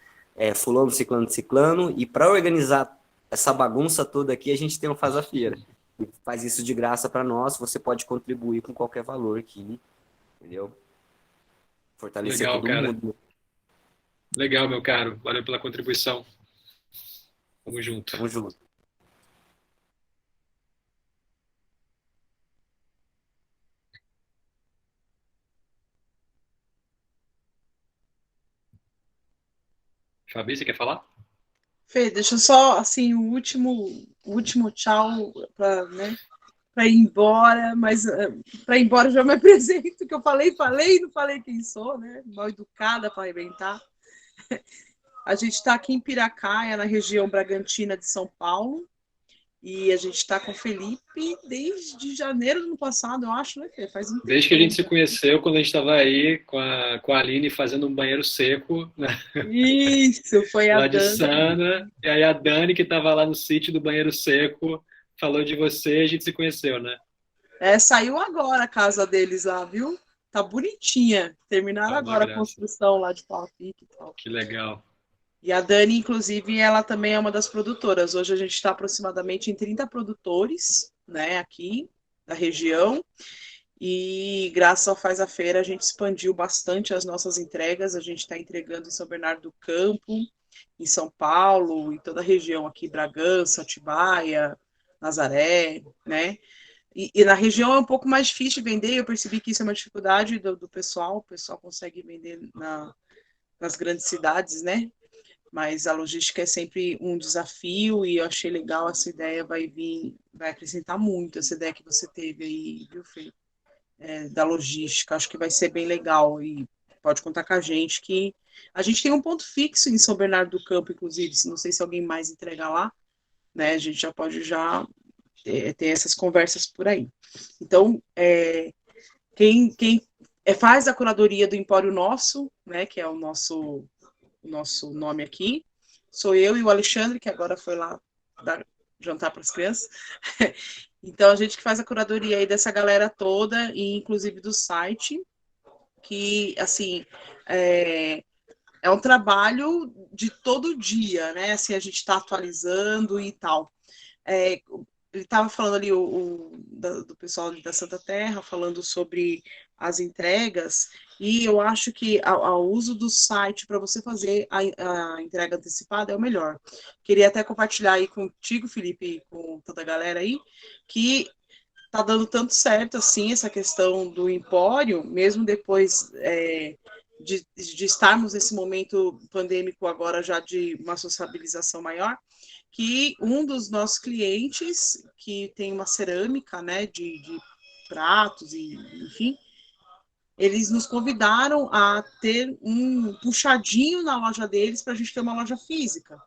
fulano, ciclano, e para organizar essa bagunça toda aqui, a gente tem um Faz a Feira. E faz isso de graça para nós, você pode contribuir com qualquer valor aqui, entendeu? Fortalecer Legal, todo cara. mundo. Legal, meu caro. Valeu pela contribuição. Tamo junto. Tamo junto. Fabi, você quer falar? Fê, deixa eu só, assim, o último tchau para, né, para ir embora, mas para ir embora eu já me apresento, que eu falei, não falei quem sou, né? Mal educada para arrebentar. A gente está aqui em Piracaia, na região Bragantina de São Paulo, e a gente está com o Felipe desde janeiro do ano passado, eu acho, né, Fê? Faz um tempo. Desde que a gente se conheceu, quando a gente estava aí com a Aline fazendo um banheiro seco, né? Isso, foi a lá de Dani. Sana, e aí a Dani, que estava lá no sítio do banheiro seco, falou de você, a gente se conheceu, né? Saiu agora a casa deles lá, viu? Tá bonitinha. Terminaram Uma agora a graça. construção lá de pau-a-pique e tal. Que legal. E a Dani, inclusive, ela também é uma das produtoras. Hoje a gente está aproximadamente em 30 produtores, né, aqui da região. E graças ao Faz a Feira, a gente expandiu bastante as nossas entregas. A gente está entregando em São Bernardo do Campo, em São Paulo, em toda a região aqui, Bragança, Atibaia, Nazaré, né? E na região é um pouco mais difícil de vender. Eu percebi que isso é uma dificuldade do pessoal. O pessoal consegue vender nas grandes cidades, né? Mas a logística é sempre um desafio e eu achei legal essa ideia, vai acrescentar muito essa ideia que você teve aí, viu, Fê? da logística. Acho que vai ser bem legal e pode contar com a gente, que a gente tem um ponto fixo em São Bernardo do Campo, inclusive, não sei se alguém mais entrega lá, né? A gente já pode ter essas conversas por aí. Então, quem faz a curadoria do Empório Nosso, né, que é o nosso nome aqui, sou eu e o Alexandre, que agora foi lá dar jantar para as crianças. Então, a gente que faz a curadoria aí dessa galera toda, e inclusive do site, que, assim, é um trabalho de todo dia, né? Assim, a gente está atualizando e tal. Ele estava falando ali, do pessoal da Santa Terra, falando sobre as entregas, e eu acho que o uso do site para você fazer a entrega antecipada é o melhor. Queria até compartilhar aí contigo, Felipe, e com toda a galera aí, que tá dando tanto certo, assim, essa questão do empório, mesmo depois de estarmos nesse momento pandêmico agora já de uma sociabilização maior, que um dos nossos clientes, que tem uma cerâmica, né, de pratos, e enfim, eles nos convidaram a ter um puxadinho na loja deles para a gente ter uma loja física.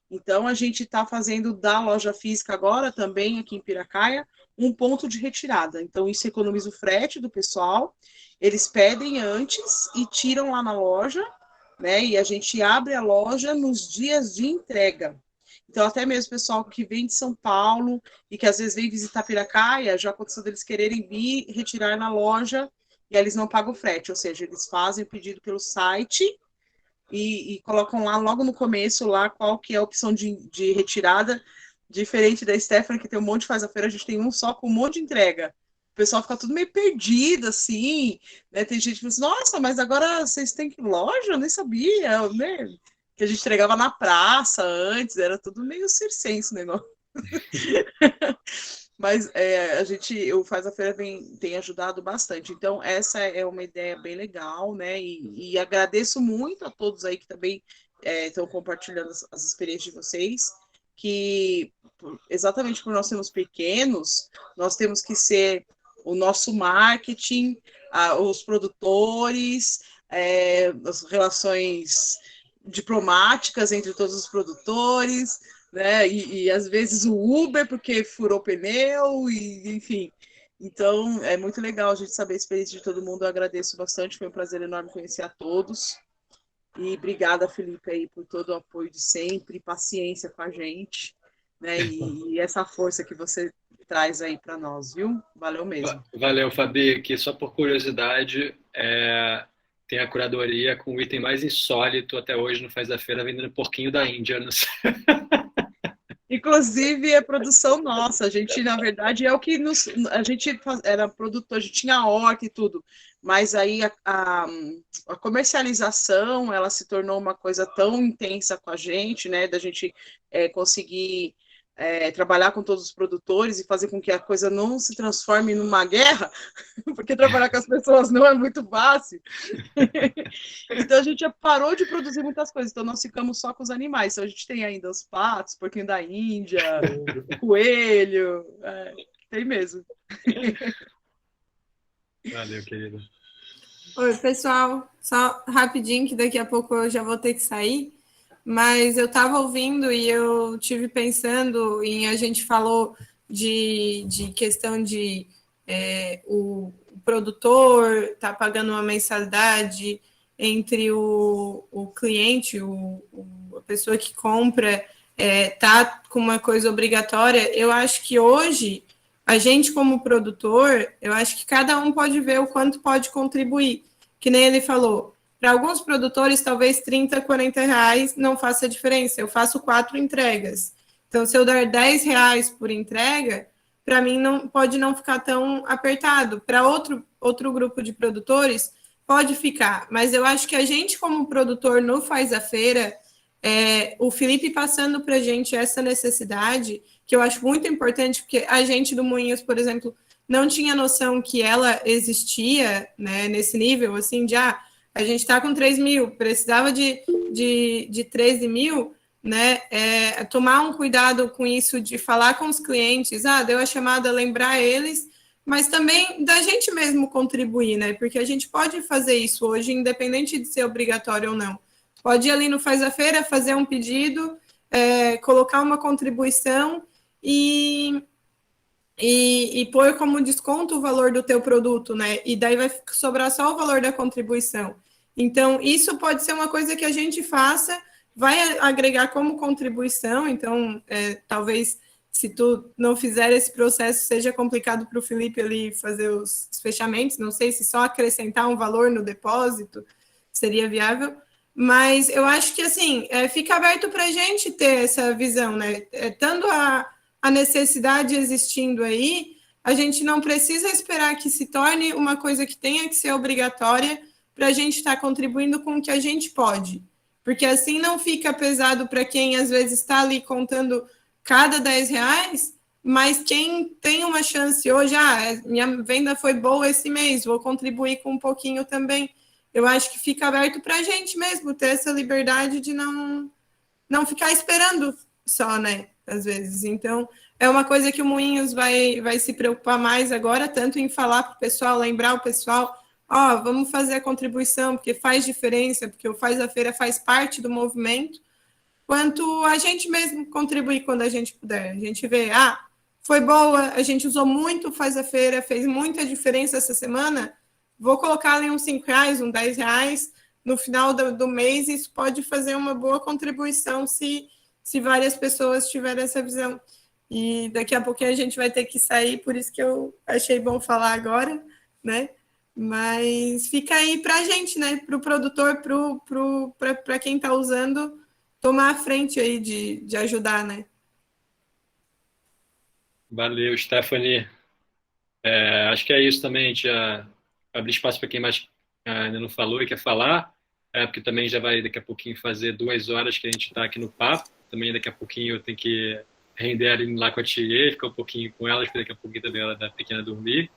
Então, a gente está fazendo da loja física agora, também aqui em Piracaia, um ponto de retirada. Então, isso economiza o frete do pessoal, eles pedem antes e tiram lá na loja, né? E a gente abre a loja nos dias de entrega. Então, até mesmo o pessoal que vem de São Paulo e que às vezes vem visitar Piracaia, já aconteceu deles quererem vir retirar na loja e aí eles não pagam o frete, ou seja, eles fazem o pedido pelo site e colocam lá logo no começo lá qual que é a opção de retirada, diferente da Stephanie, que tem um monte de faz a feira, a gente tem um só com um monte de entrega. O pessoal fica tudo meio perdido, assim, né? Tem gente que fala assim, nossa, mas agora vocês têm que loja? Eu nem sabia, né? Que a gente entregava na praça antes, era tudo meio circense o negócio. Mas o Faz a Feira tem ajudado bastante. Então, essa é uma ideia bem legal, né? E agradeço muito a todos aí que também estão compartilhando as experiências de vocês, que exatamente por nós sermos pequenos, nós temos que ser o nosso marketing, os produtores, as relações diplomáticas entre todos os produtores, né? E às vezes o Uber, porque furou o pneu, e enfim. Então, é muito legal a gente saber a experiência de todo mundo. Eu agradeço bastante, foi um prazer enorme conhecer a todos. E obrigada, Felipe, aí, por todo o apoio de sempre, paciência com a gente, né? E essa força que você traz aí para nós, viu? Valeu mesmo. Valeu, Fabi, que só por curiosidade, tem a curadoria com o item mais insólito até hoje no Faz a Feira, vendendo porquinho da Índia, não sei. Inclusive, é produção nossa. A gente, na verdade, é o que a gente era produtor, a gente tinha horta e tudo. Mas aí a comercialização, ela se tornou uma coisa tão intensa com a gente, né? Da gente conseguir trabalhar com todos os produtores e fazer com que a coisa não se transforme numa guerra, porque trabalhar com as pessoas não é muito fácil. Então a gente já parou de produzir muitas coisas, então nós ficamos só com os animais. Então a gente tem ainda os patos, porquinho da Índia, coelho, tem mesmo. Valeu, querido. Oi, pessoal, só rapidinho que daqui a pouco eu já vou ter que sair. Mas eu estava ouvindo e eu tive pensando a gente falou de questão de o produtor tá pagando uma mensalidade entre o cliente, a pessoa que compra tá com uma coisa obrigatória. Eu acho que hoje, a gente como produtor, eu acho que cada um pode ver o quanto pode contribuir, que nem ele falou. Para alguns produtores, talvez 30, 40 reais não faça diferença. Eu faço 4 entregas. Então, se eu der 10 reais por entrega, para mim pode não ficar tão apertado. Para outro grupo de produtores, pode ficar. Mas eu acho que a gente, como produtor no Faz a Feira, o Felipe passando para a gente essa necessidade, que eu acho muito importante, porque a gente do Moinhos, por exemplo, não tinha noção que ela existia, né, nesse nível, assim, de a gente está com 3 mil, precisava de 13 mil, né? Tomar um cuidado com isso, de falar com os clientes, deu a chamada, lembrar eles, mas também da gente mesmo contribuir, né? Porque a gente pode fazer isso hoje, independente de ser obrigatório ou não. Pode ir ali no Faz a Feira, fazer um pedido, colocar uma contribuição e pôr como desconto o valor do teu produto, né? E daí vai sobrar só o valor da contribuição. Então, isso pode ser uma coisa que a gente faça, vai agregar como contribuição, então, talvez, se tu não fizer esse processo, seja complicado para o Felipe ali fazer os fechamentos, não sei se só acrescentar um valor no depósito seria viável, mas eu acho que, assim, fica aberto para a gente ter essa visão, né? Tanto a necessidade existindo aí, a gente não precisa esperar que se torne uma coisa que tenha que ser obrigatória para a gente estar contribuindo com o que a gente pode. Porque assim não fica pesado para quem às vezes está ali contando cada 10 reais, mas quem tem uma chance hoje, minha venda foi boa esse mês, vou contribuir com um pouquinho também. Eu acho que fica aberto para a gente mesmo ter essa liberdade de não ficar esperando só, né? Às vezes. Então, é uma coisa que o Moinhos vai se preocupar mais agora, tanto em falar para o pessoal, lembrar o pessoal, vamos fazer a contribuição, porque faz diferença, porque o Faz a Feira faz parte do movimento, quanto a gente mesmo contribuir quando a gente puder. A gente vê, foi boa, a gente usou muito o Faz a Feira, fez muita diferença essa semana, vou colocar ali uns 5 reais, uns 10 reais, no final do mês, isso pode fazer uma boa contribuição se várias pessoas tiverem essa visão. E daqui a pouquinho a gente vai ter que sair, por isso que eu achei bom falar agora, né? Mas fica aí para a gente, né? Para o produtor, para quem está usando, tomar a frente aí de ajudar, né? Valeu, Stephanie. Acho que é isso também, a gente abrir espaço para quem mais ainda não falou e quer falar, porque também já vai daqui a pouquinho fazer 2 horas que a gente está aqui no papo. Também daqui a pouquinho eu tenho que render ali lá com a tia, ficar um pouquinho com ela, porque daqui a pouquinho também ela da pequena dormir.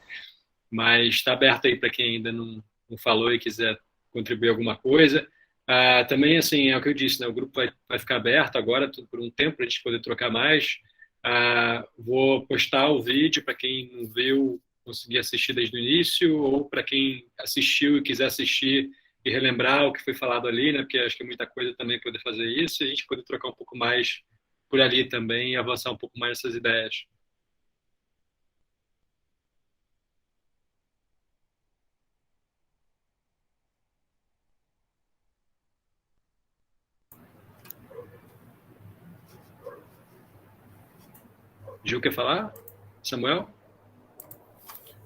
Mas está aberto aí para quem ainda não falou e quiser contribuir alguma coisa. Também, assim, é o que eu disse, né? O grupo vai ficar aberto agora por um tempo para a gente poder trocar mais. Vou postar o vídeo para quem não viu, conseguir assistir desde o início, ou para quem assistiu e quiser assistir e relembrar o que foi falado ali, né? Porque acho que é muita coisa também poder fazer isso e a gente poder trocar um pouco mais por ali também e avançar um pouco mais nessas ideias. Gil, quer falar? Samuel?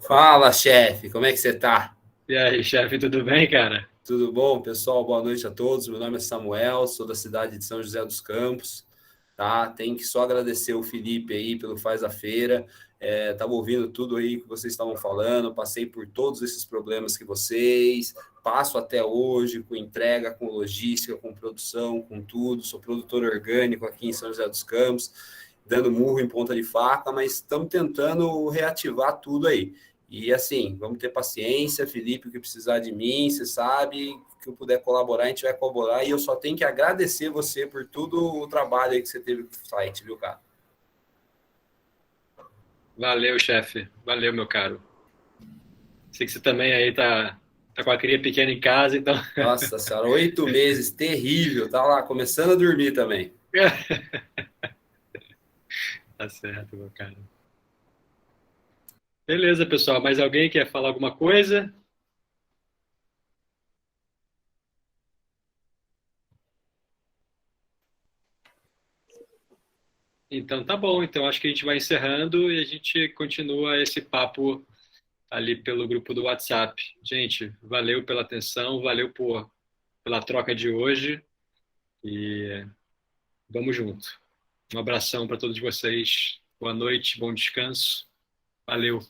Fala, chefe, como é que você tá? E aí, chefe, tudo bem, cara? Tudo bom, pessoal? Boa noite a todos. Meu nome é Samuel, sou da cidade de São José dos Campos, tá? Tenho que só agradecer o Felipe aí pelo Faz a Feira. Tava ouvindo tudo aí que vocês estavam falando, passei por todos esses problemas que vocês, passo até hoje com entrega, com logística, com produção, com tudo. Sou produtor orgânico aqui em São José dos Campos, dando murro em ponta de faca, mas estamos tentando reativar tudo aí. E assim, vamos ter paciência, Felipe, o que precisar de mim, você sabe, que eu puder colaborar, a gente vai colaborar, e eu só tenho que agradecer você por todo o trabalho aí que você teve no site, viu, cara? Valeu, chefe. Valeu, meu caro. Sei que você também aí tá com a cria pequena em casa, então... Nossa senhora, 8 meses, terrível, tá lá, começando a dormir também. Tá certo, meu caro. Beleza, pessoal. Mais alguém quer falar alguma coisa? Então tá bom. Então acho que a gente vai encerrando e a gente continua esse papo ali pelo grupo do WhatsApp. Gente, valeu pela atenção, valeu pela troca de hoje e vamos junto. Um abração para todos vocês. Boa noite, bom descanso. Valeu.